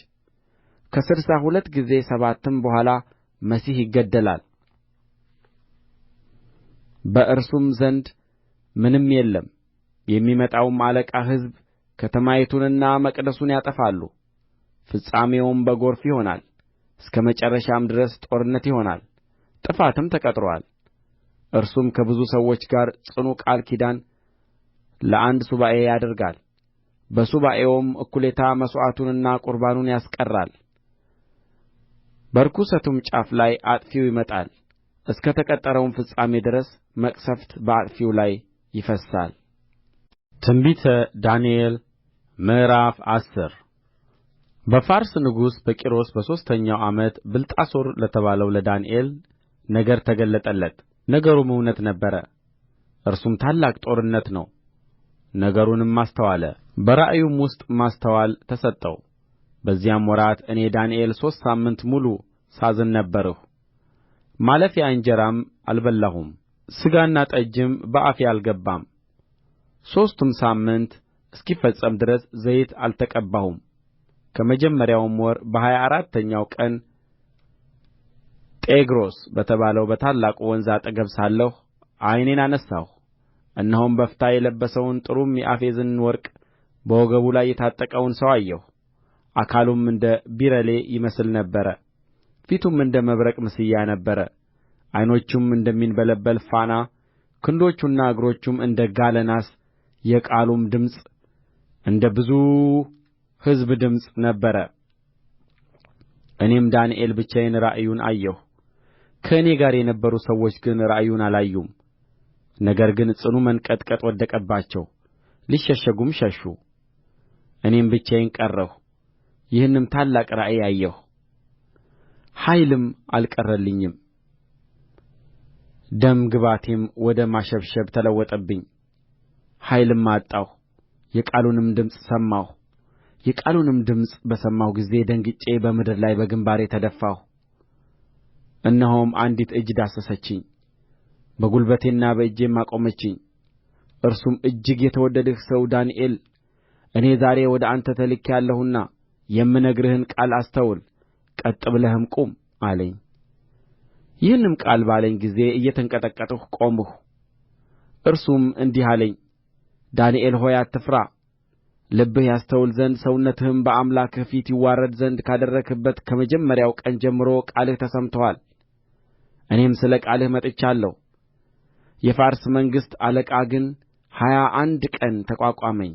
ከ62 ጊዜ ሰባትም በኋላ መሢሕ ይገደላል፣ በእርሱም ዘንድ ምንም የለም። የሚመጣውም አለቃ ሕዝብ ከተማይቱንና መቅደሱን ያጠፋሉ። ፍጻሜውም በጎርፍ ይሆናል፣ እስከ መጨረሻም ድረስ ጦርነት ይሆናል። ጥፋትም ተቀጥሮአል። እርሱም ከብዙ ሰዎች ጋር ጽኑ ቃል ኪዳን ለአንድ ሱባዔ ያደርጋል። በሱባዔውም እኵሌታ መሥዋዕቱንና ቍርባኑን ያስቀራል። በርኵሰቱም ጫፍ ላይ አጥፊው ይመጣል። እስከ ተቀጠረውም ፍጻሜ ድረስ መቅሠፍት በአጥፊው ላይ ይፈስሳል። ትንቢተ ዳንኤል ምዕራፍ 10 በፋርስ ንጉሥ በቂሮስ በሦስተኛው ዓመት ብልጣሶር ለተባለው ለዳንኤል ነገር ተገለጠለት። ነገሩም እውነት ነበረ፣ እርሱም ታላቅ ጦርነት ነው። ነገሩንም አስተዋለ፣ በራእዩም ውስጥ ማስተዋል ተሰጠው። በዚያም ወራት እኔ ዳንኤል 3 ሳምንት ሙሉ ሳዝን ነበርሁ። ማለፊያ እንጀራም አልበላሁም፣ ሥጋና ጠጅም በአፌ አልገባም። 3ቱም ሳምንት እስኪፈጸም ድረስ ዘይት አልተቀባሁም። ከመጀመሪያውም ወር በ24 አራተኛው ቀን ጤግሮስ በተባለው በታላቁ ወንዝ አጠገብ ሳለሁ ዓይኔን አነሣሁ፣ እነሆም በፍታ የለበሰውን ጥሩም የአፌዝን ወርቅ በወገቡ ላይ የታጠቀውን ሰው አየሁ። አካሉም እንደ ቢረሌ ይመስል ነበረ፣ ፊቱም እንደ መብረቅ ምስያ ነበረ። ዓይኖቹም እንደሚንበለበል ፋና፣ ክንዶቹና እግሮቹም እንደ ጋለ ናስ፣ የቃሉም ድምፅ እንደ ብዙ ሕዝብ ድምፅ ነበረ። እኔም ዳንኤል ብቻዬን ራእዩን አየሁ። ከእኔ ጋር የነበሩ ሰዎች ግን ራእዩን አላዩም። ነገር ግን ጽኑ መንቀጥቀጥ ወደቀባቸው፣ ሊሸሸጉም ሸሹ። እኔም ብቻዬን ቀረሁ፣ ይህንም ታላቅ ራእይ አየሁ። ኃይልም አልቀረልኝም፣ ደም ግባቴም ወደ ማሸብሸብ ተለወጠብኝ። ኃይልም አጣሁ። የቃሉንም ድምፅ ሰማሁ። የቃሉንም ድምፅ በሰማሁ ጊዜ ደንግጬ በምድር ላይ በግምባሬ ተደፋሁ። እነሆም አንዲት እጅ ዳሰሰችኝ፣ በጕልበቴና በእጄም አቆመችኝ። እርሱም እጅግ የተወደድህ ሰው ዳንኤል፣ እኔ ዛሬ ወደ አንተ ተልኬአለሁና የምነግርህን ቃል አስተውል፣ ቀጥ ብለህም ቁም አለኝ። ይህንም ቃል ባለኝ ጊዜ እየተንቀጠቀጥሁ ቆምሁ። እርሱም እንዲህ አለኝ፣ ዳንኤል ሆይ አትፍራ። ልብህ ያስተውል ዘንድ ሰውነትህም በአምላክህ ፊት ይዋረድ ዘንድ ካደረግህበት ከመጀመሪያው ቀን ጀምሮ ቃልህ ተሰምቶአል። እኔም ስለ ቃልህ መጥቻለሁ። የፋርስ መንግሥት አለቃ ግን 21 ቀን ተቋቋመኝ።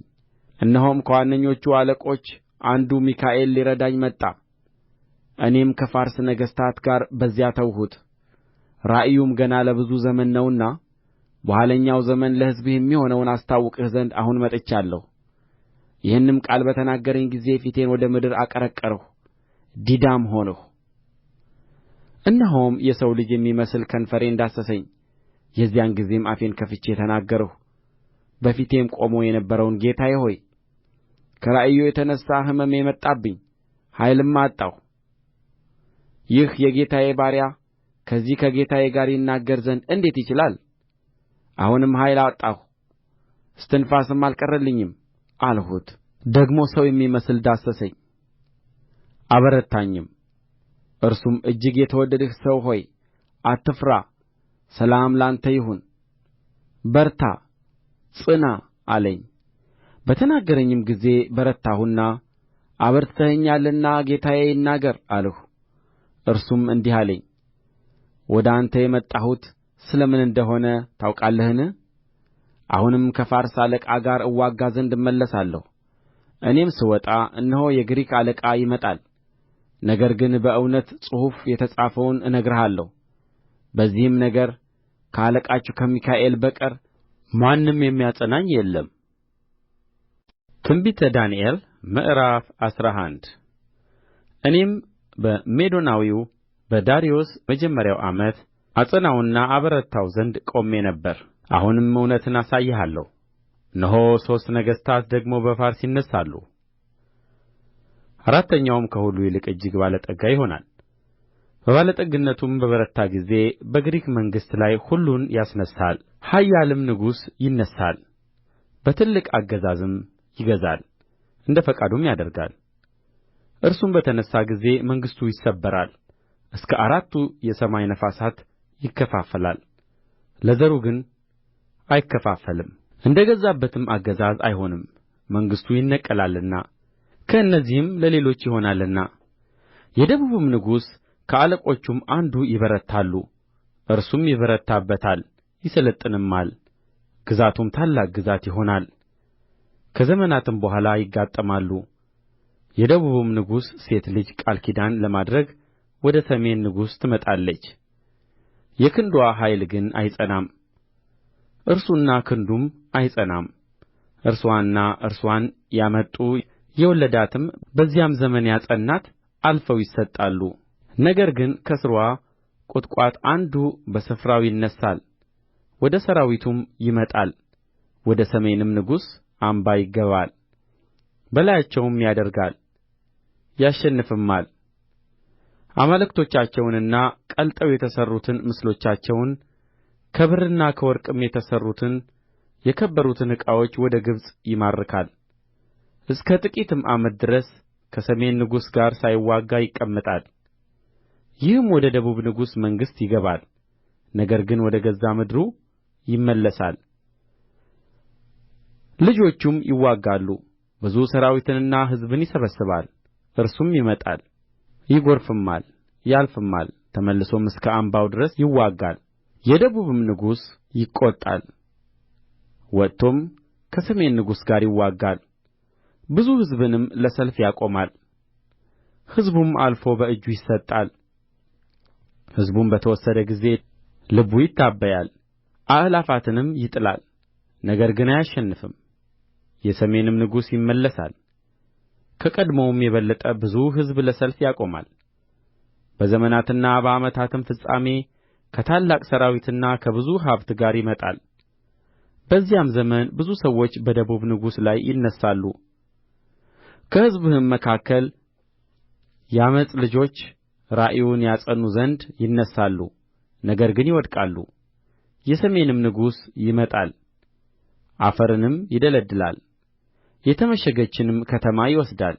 እነሆም ከዋነኞቹ አለቆች አንዱ ሚካኤል ሊረዳኝ መጣ። እኔም ከፋርስ ነገሥታት ጋር በዚያ ተውሁት። ራእዩም ገና ለብዙ ዘመን ነውና በኋለኛው ዘመን ለሕዝብህ የሚሆነውን አስታውቅህ ዘንድ አሁን መጥቻለሁ። ይህንም ቃል በተናገረኝ ጊዜ ፊቴን ወደ ምድር አቀረቀርሁ፣ ዲዳም ሆንሁ። እነሆም የሰው ልጅ የሚመስል ከንፈሬን ዳሰሰኝ። የዚያን ጊዜም አፌን ከፍቼ ተናገርሁ። በፊቴም ቆሞ የነበረውን ጌታዬ ሆይ ከራእዩ የተነሣ ሕመሜ መጣብኝ፣ ኃይልም አጣሁ። ይህ የጌታዬ ባሪያ ከዚህ ከጌታዬ ጋር ይናገር ዘንድ እንዴት ይችላል? አሁንም ኃይል አጣሁ፣ እስትንፋስም አልቀረልኝም አልሁት። ደግሞ ሰው የሚመስል ዳሰሰኝ አበረታኝም። እርሱም እጅግ የተወደድህ ሰው ሆይ አትፍራ፣ ሰላም ለአንተ ይሁን፣ በርታ፣ ጽና አለኝ። በተናገረኝም ጊዜ በረታሁና አበርትተኸኛልና ጌታዬ ይናገር አልሁ። እርሱም እንዲህ አለኝ፣ ወደ አንተ የመጣሁት ስለ ምን እንደ ሆነ ታውቃለህን? አሁንም ከፋርስ አለቃ ጋር እዋጋ ዘንድ እመለሳለሁ። እኔም ስወጣ እነሆ የግሪክ አለቃ ይመጣል። ነገር ግን በእውነት ጽሑፍ የተጻፈውን እነግርሃለሁ። በዚህም ነገር ከአለቃችሁ ከሚካኤል በቀር ማንም የሚያጸናኝ የለም። ትንቢተ ዳንኤል ምዕራፍ 11 እኔም በሜዶናዊው በዳርዮስ መጀመሪያው ዓመት አጸናውና አበረታው ዘንድ ቆሜ ነበር። አሁንም እውነትን አሳይሃለሁ። እነሆ ሦስት ነገሥታት ደግሞ በፋርስ ይነሣሉ። አራተኛውም ከሁሉ ይልቅ እጅግ ባለጠጋ ይሆናል። በባለጠግነቱም በበረታ ጊዜ በግሪክ መንግሥት ላይ ሁሉን ያስነሣል። ኃያልም ንጉሥ ይነሣል፣ በትልቅ አገዛዝም ይገዛል፣ እንደ ፈቃዱም ያደርጋል። እርሱም በተነሣ ጊዜ መንግሥቱ ይሰበራል፣ እስከ አራቱ የሰማይ ነፋሳት ይከፋፈላል፣ ለዘሩ ግን አይከፋፈልም። እንደ ገዛበትም አገዛዝ አይሆንም፣ መንግሥቱ ይነቀላልና ከእነዚህም ለሌሎች ይሆናልና። የደቡብም ንጉሥ ከአለቆቹም አንዱ ይበረታሉ፣ እርሱም ይበረታበታል ይሠለጥንማል፣ ግዛቱም ታላቅ ግዛት ይሆናል። ከዘመናትም በኋላ ይጋጠማሉ። የደቡብም ንጉሥ ሴት ልጅ ቃል ኪዳን ለማድረግ ወደ ሰሜን ንጉሥ ትመጣለች። የክንድዋ ኃይል ግን አይጸናም፣ እርሱና ክንዱም አይጸናም። እርስዋና እርስዋን ያመጡ የወለዳትም በዚያም ዘመን ያጸናት አልፈው ይሰጣሉ። ነገር ግን ከሥርዋ ቍጥቋጥ አንዱ በስፍራው ይነሣል፣ ወደ ሠራዊቱም ይመጣል፣ ወደ ሰሜንም ንጉሥ አምባ ይገባል። በላያቸውም ያደርጋል፣ ያሸንፍማል። አማልክቶቻቸውንና ቀልጠው የተሠሩትን ምስሎቻቸውን ከብርና ከወርቅም የተሠሩትን የከበሩትን ዕቃዎች ወደ ግብጽ ይማርካል። እስከ ጥቂትም ዓመት ድረስ ከሰሜን ንጉሥ ጋር ሳይዋጋ ይቀመጣል። ይህም ወደ ደቡብ ንጉሥ መንግሥት ይገባል፣ ነገር ግን ወደ ገዛ ምድሩ ይመለሳል። ልጆቹም ይዋጋሉ፣ ብዙ ሠራዊትንና ሕዝብን ይሰበስባል። እርሱም ይመጣል፣ ይጐርፍማል፣ ያልፍማል፣ ተመልሶም እስከ አምባው ድረስ ይዋጋል። የደቡብም ንጉሥ ይቈጣል፣ ወጥቶም ከሰሜን ንጉሥ ጋር ይዋጋል፣ ብዙ ሕዝብንም ለሰልፍ ያቆማል። ሕዝቡም አልፎ በእጁ ይሰጣል። ሕዝቡም በተወሰደ ጊዜ ልቡ ይታበያል፣ አእላፋትንም ይጥላል፣ ነገር ግን አያሸንፍም። የሰሜንም ንጉሥ ይመለሳል፣ ከቀድሞውም የበለጠ ብዙ ሕዝብ ለሰልፍ ያቆማል። በዘመናትና በዓመታትም ፍጻሜ ከታላቅ ሠራዊትና ከብዙ ሀብት ጋር ይመጣል። በዚያም ዘመን ብዙ ሰዎች በደቡብ ንጉሥ ላይ ይነሣሉ። ከሕዝብህም መካከል የዓመፅ ልጆች ራእዩን ያጸኑ ዘንድ ይነሣሉ፣ ነገር ግን ይወድቃሉ። የሰሜንም ንጉሥ ይመጣል፣ አፈርንም ይደለድላል፣ የተመሸገችንም ከተማ ይወስዳል።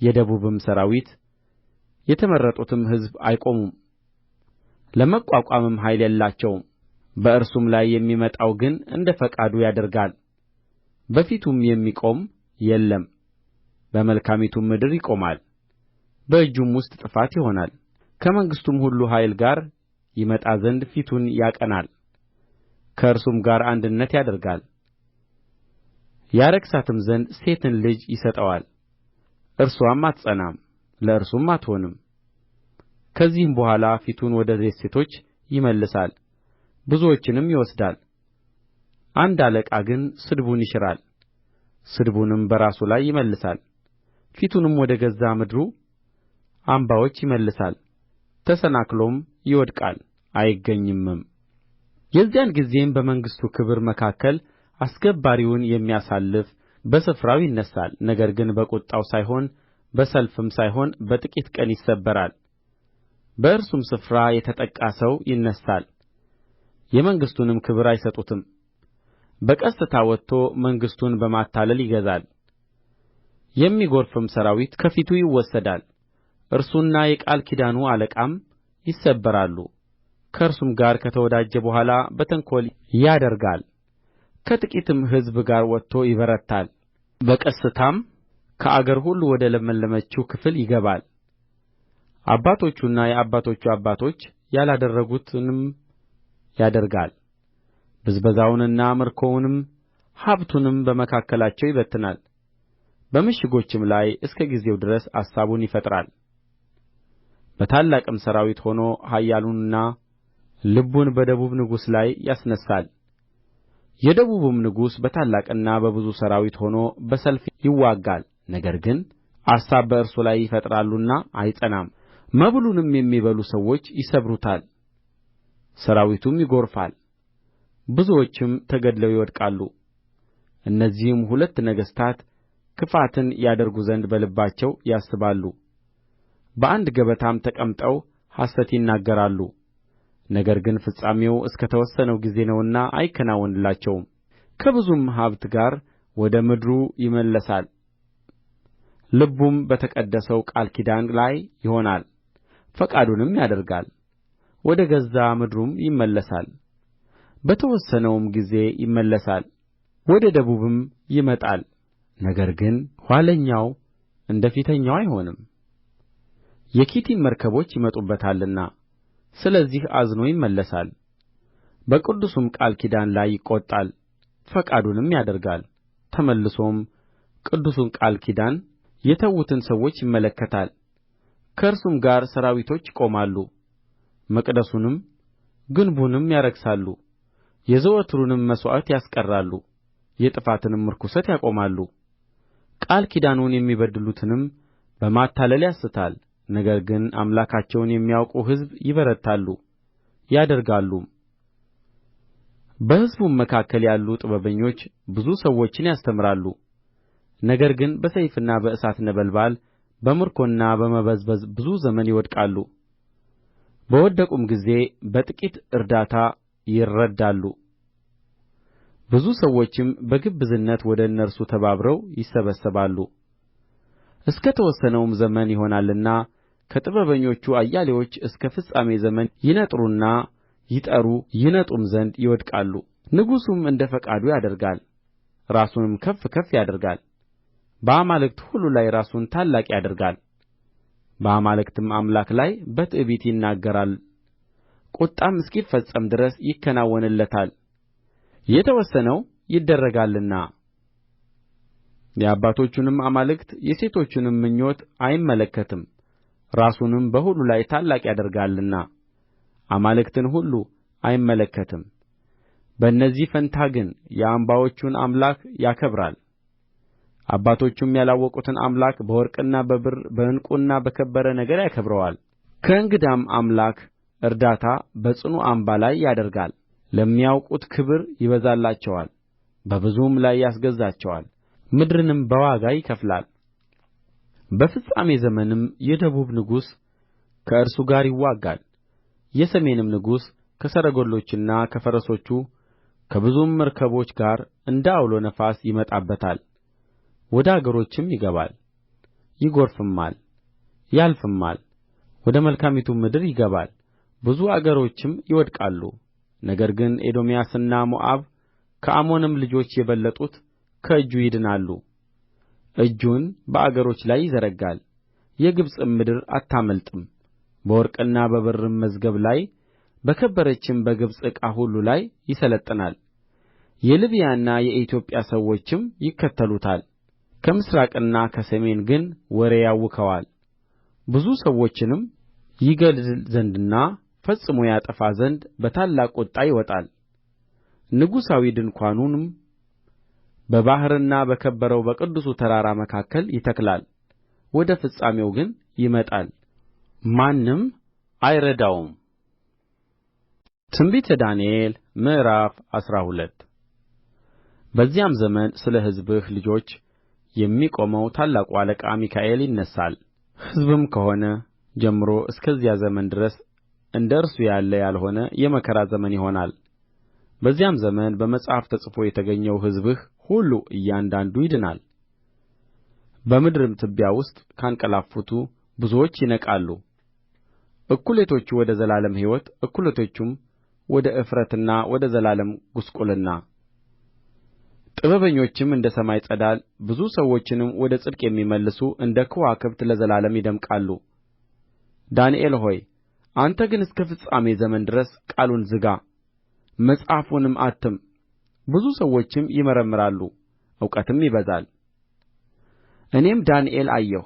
የደቡብም ሠራዊት የተመረጡትም ሕዝብ አይቆሙም፣ ለመቋቋምም ኃይል የላቸውም። በእርሱም ላይ የሚመጣው ግን እንደ ፈቃዱ ያደርጋል፣ በፊቱም የሚቆም የለም። በመልካሚቱም ምድር ይቆማል፣ በእጁም ውስጥ ጥፋት ይሆናል። ከመንግሥቱም ሁሉ ኃይል ጋር ይመጣ ዘንድ ፊቱን ያቀናል፣ ከእርሱም ጋር አንድነት ያደርጋል። ያረክሳትም ዘንድ ሴትን ልጅ ይሰጠዋል፣ እርስዋም አትጸናም፣ ለእርሱም አትሆንም። ከዚህም በኋላ ፊቱን ወደ ደሴቶች ይመልሳል፣ ብዙዎችንም ይወስዳል። አንድ አለቃ ግን ስድቡን ይሽራል፣ ስድቡንም በራሱ ላይ ይመልሳል። ፊቱንም ወደ ገዛ ምድሩ አምባዎች ይመልሳል፣ ተሰናክሎም ይወድቃል አይገኝምም። የዚያን ጊዜም በመንግሥቱ ክብር መካከል አስገባሪውን የሚያሳልፍ በስፍራው ይነሣል። ነገር ግን በቍጣው ሳይሆን በሰልፍም ሳይሆን በጥቂት ቀን ይሰበራል። በእርሱም ስፍራ የተጠቃ ሰው ይነሣል፣ የመንግሥቱንም ክብር አይሰጡትም። በቀስታ ወጥቶ መንግሥቱን በማታለል ይገዛል። የሚጐርፍም ሠራዊት ከፊቱ ይወሰዳል፣ እርሱና የቃል ኪዳኑ አለቃም ይሰበራሉ። ከእርሱም ጋር ከተወዳጀ በኋላ በተንኰል ያደርጋል። ከጥቂትም ሕዝብ ጋር ወጥቶ ይበረታል፣ በቀስታም ከአገር ሁሉ ወደ ለመለመችው ክፍል ይገባል። አባቶቹና የአባቶቹ አባቶች ያላደረጉትንም ያደርጋል። ብዝበዛውንና ምርኮውንም ሀብቱንም በመካከላቸው ይበትናል። በምሽጎችም ላይ እስከ ጊዜው ድረስ አሳቡን ይፈጥራል። በታላቅም ሠራዊት ሆኖ ኃያሉንና ልቡን በደቡብ ንጉሥ ላይ ያስነሣል። የደቡብም ንጉሥ በታላቅና በብዙ ሠራዊት ሆኖ በሰልፍ ይዋጋል። ነገር ግን አሳብ በእርሱ ላይ ይፈጥራሉና አይጸናም። መብሉንም የሚበሉ ሰዎች ይሰብሩታል፣ ሠራዊቱም ይጐርፋል፣ ብዙዎችም ተገድለው ይወድቃሉ። እነዚህም ሁለት ነገሥታት ክፋትን ያደርጉ ዘንድ በልባቸው ያስባሉ፣ በአንድ ገበታም ተቀምጠው ሐሰት ይናገራሉ። ነገር ግን ፍጻሜው እስከ ተወሰነው ጊዜ ነውና አይከናወንላቸውም። ከብዙም ሀብት ጋር ወደ ምድሩ ይመለሳል፣ ልቡም በተቀደሰው ቃል ኪዳን ላይ ይሆናል። ፈቃዱንም ያደርጋል፣ ወደ ገዛ ምድሩም ይመለሳል። በተወሰነውም ጊዜ ይመለሳል፣ ወደ ደቡብም ይመጣል። ነገር ግን ኋለኛው እንደ ፊተኛው አይሆንም፣ የኪቲም መርከቦች ይመጡበታልና። ስለዚህ አዝኖ ይመለሳል፣ በቅዱሱም ቃል ኪዳን ላይ ይቈጣል፣ ፈቃዱንም ያደርጋል። ተመልሶም ቅዱሱን ቃል ኪዳን የተዉትን ሰዎች ይመለከታል። ከእርሱም ጋር ሠራዊቶች ይቆማሉ፣ መቅደሱንም ግንቡንም ያረክሳሉ፣ የዘወትሩንም መሥዋዕት ያስቀራሉ፣ የጥፋትንም ርኵሰት ያቆማሉ። ቃል ኪዳኑን የሚበድሉትንም በማታለል ያስታል። ነገር ግን አምላካቸውን የሚያውቁ ሕዝብ ይበረታሉ ያደርጋሉም። በሕዝቡም መካከል ያሉ ጥበበኞች ብዙ ሰዎችን ያስተምራሉ። ነገር ግን በሰይፍና በእሳት ነበልባል በምርኮና በመበዝበዝ ብዙ ዘመን ይወድቃሉ። በወደቁም ጊዜ በጥቂት እርዳታ ይረዳሉ። ብዙ ሰዎችም በግብዝነት ወደ እነርሱ ተባብረው ይሰበሰባሉ። እስከ ተወሰነውም ዘመን ይሆናልና ከጥበበኞቹ አያሌዎች እስከ ፍጻሜ ዘመን ይነጥሩና ይጠሩ ይነጡም ዘንድ ይወድቃሉ። ንጉሡም እንደ ፈቃዱ ያደርጋል፣ ራሱንም ከፍ ከፍ ያደርጋል። በአማልክት ሁሉ ላይ ራሱን ታላቅ ያደርጋል። በአማልክትም አምላክ ላይ በትዕቢት ይናገራል። ቍጣም እስኪፈጸም ድረስ ይከናወንለታል። የተወሰነው ይደረጋልና የአባቶቹንም አማልክት የሴቶቹንም ምኞት አይመለከትም። ራሱንም በሁሉ ላይ ታላቅ ያደርጋልና አማልክትን ሁሉ አይመለከትም። በእነዚህ ፋንታ ግን የአምባዎቹን አምላክ ያከብራል። አባቶቹም ያላወቁትን አምላክ በወርቅና በብር በዕንቍና በከበረ ነገር ያከብረዋል። ከእንግዳም አምላክ እርዳታ በጽኑ አምባ ላይ ያደርጋል። ለሚያውቁት ክብር ይበዛላቸዋል፣ በብዙም ላይ ያስገዛቸዋል፣ ምድርንም በዋጋ ይከፍላል። በፍጻሜ ዘመንም የደቡብ ንጉሥ ከእርሱ ጋር ይዋጋል። የሰሜንም ንጉሥ ከሰረገሎችና ከፈረሶቹ ከብዙም መርከቦች ጋር እንደ ዐውሎ ነፋስ ይመጣበታል። ወደ አገሮችም ይገባል፣ ይጐርፍማል፣ ያልፍማል። ወደ መልካሚቱም ምድር ይገባል፣ ብዙ አገሮችም ይወድቃሉ። ነገር ግን ኤዶምያስና ሞዓብ ከአሞንም ልጆች የበለጡት ከእጁ ይድናሉ። እጁን በአገሮች ላይ ይዘረጋል፣ የግብጽም ምድር አታመልጥም። በወርቅና በብርም መዝገብ ላይ በከበረችም በግብጽ ዕቃ ሁሉ ላይ ይሠለጥናል። የልብያና የኢትዮጵያ ሰዎችም ይከተሉታል። ከምሥራቅና ከሰሜን ግን ወሬ ያውከዋል። ብዙ ሰዎችንም ይገድል ዘንድና ፈጽሞ ያጠፋ ዘንድ በታላቅ ቍጣ ይወጣል። ንጉሣዊ ድንኳኑንም በባሕርና በከበረው በቅዱሱ ተራራ መካከል ይተክላል። ወደ ፍጻሜው ግን ይመጣል፣ ማንም አይረዳውም። ትንቢተ ዳንኤል ምዕራፍ 12 በዚያም ዘመን ስለ ሕዝብህ ልጆች የሚቆመው ታላቁ አለቃ ሚካኤል ይነሣል። ሕዝብም ከሆነ ጀምሮ እስከዚያ ዘመን ድረስ እንደ እርሱ ያለ ያልሆነ የመከራ ዘመን ይሆናል። በዚያም ዘመን በመጽሐፍ ተጽፎ የተገኘው ሕዝብህ ሁሉ እያንዳንዱ ይድናል። በምድርም ትቢያ ውስጥ ካንቀላፉቱ ብዙዎች ይነቃሉ። እኵሌቶቹ ወደ ዘላለም ሕይወት፣ እኵሌቶቹም ወደ እፍረትና ወደ ዘላለም ጕስቍልና። ጥበበኞችም እንደ ሰማይ ፀዳል፣ ብዙ ሰዎችንም ወደ ጽድቅ የሚመልሱ እንደ ከዋክብት ለዘላለም ይደምቃሉ። ዳንኤል ሆይ አንተ ግን እስከ ፍጻሜ ዘመን ድረስ ቃሉን ዝጋ፣ መጽሐፉንም አትም። ብዙ ሰዎችም ይመረምራሉ፣ እውቀትም ይበዛል። እኔም ዳንኤል አየሁ፣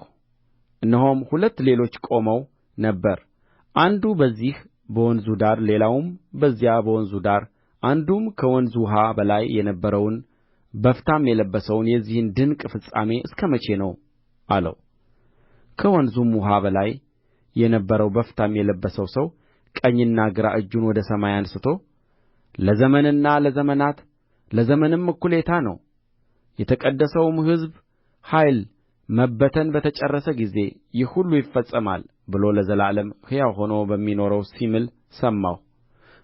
እነሆም ሁለት ሌሎች ቆመው ነበር፣ አንዱ በዚህ በወንዙ ዳር ሌላውም በዚያ በወንዙ ዳር። አንዱም ከወንዙ ውኃ በላይ የነበረውን በፍታም የለበሰውን የዚህን ድንቅ ፍጻሜ እስከ መቼ ነው አለው። ከወንዙም ውኃ በላይ የነበረው በፍታም የለበሰው ሰው ቀኝና ግራ እጁን ወደ ሰማይ አንሥቶ ለዘመንና ለዘመናት ለዘመንም እኵሌታ ነው፣ የተቀደሰውም ሕዝብ ኃይል መበተን በተጨረሰ ጊዜ ይህ ሁሉ ይፈጸማል ብሎ ለዘላለም ሕያው ሆኖ በሚኖረው ሲምል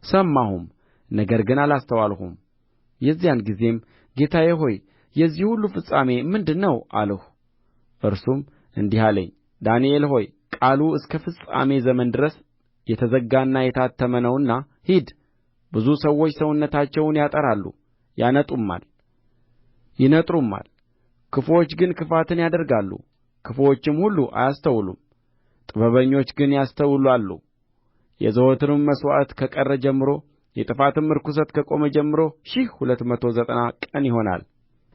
ሰማሁም፣ ነገር ግን አላስተዋልሁም። የዚያን ጊዜም ጌታዬ ሆይ የዚህ ሁሉ ፍጻሜ ምንድር ነው አልሁ። እርሱም እንዲህ አለኝ፣ ዳንኤል ሆይ ቃሉ እስከ ፍጻሜ ዘመን ድረስ የተዘጋና የታተመ ነውና ሂድ። ብዙ ሰዎች ሰውነታቸውን ያጠራሉ፣ ያነጡማል፣ ይነጥሩማል። ክፉዎች ግን ክፋትን ያደርጋሉ፣ ክፉዎችም ሁሉ አያስተውሉም። ጥበበኞች ግን ያስተውላሉ። የዘወትርም መሥዋዕት ከቀረ ጀምሮ የጥፋትም ርኵሰት ከቆመ ጀምሮ 1290 ቀን ይሆናል።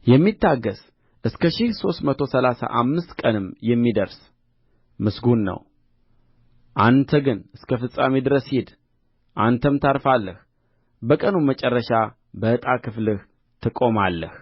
የሚታገሥ እስከ 1335 ቀንም የሚደርስ ምስጉን ነው። አንተ ግን እስከ ፍጻሜ ድረስ ሂድ፣ አንተም ታርፋለህ፣ በቀኑም መጨረሻ በዕጣ ክፍልህ ትቆማለህ።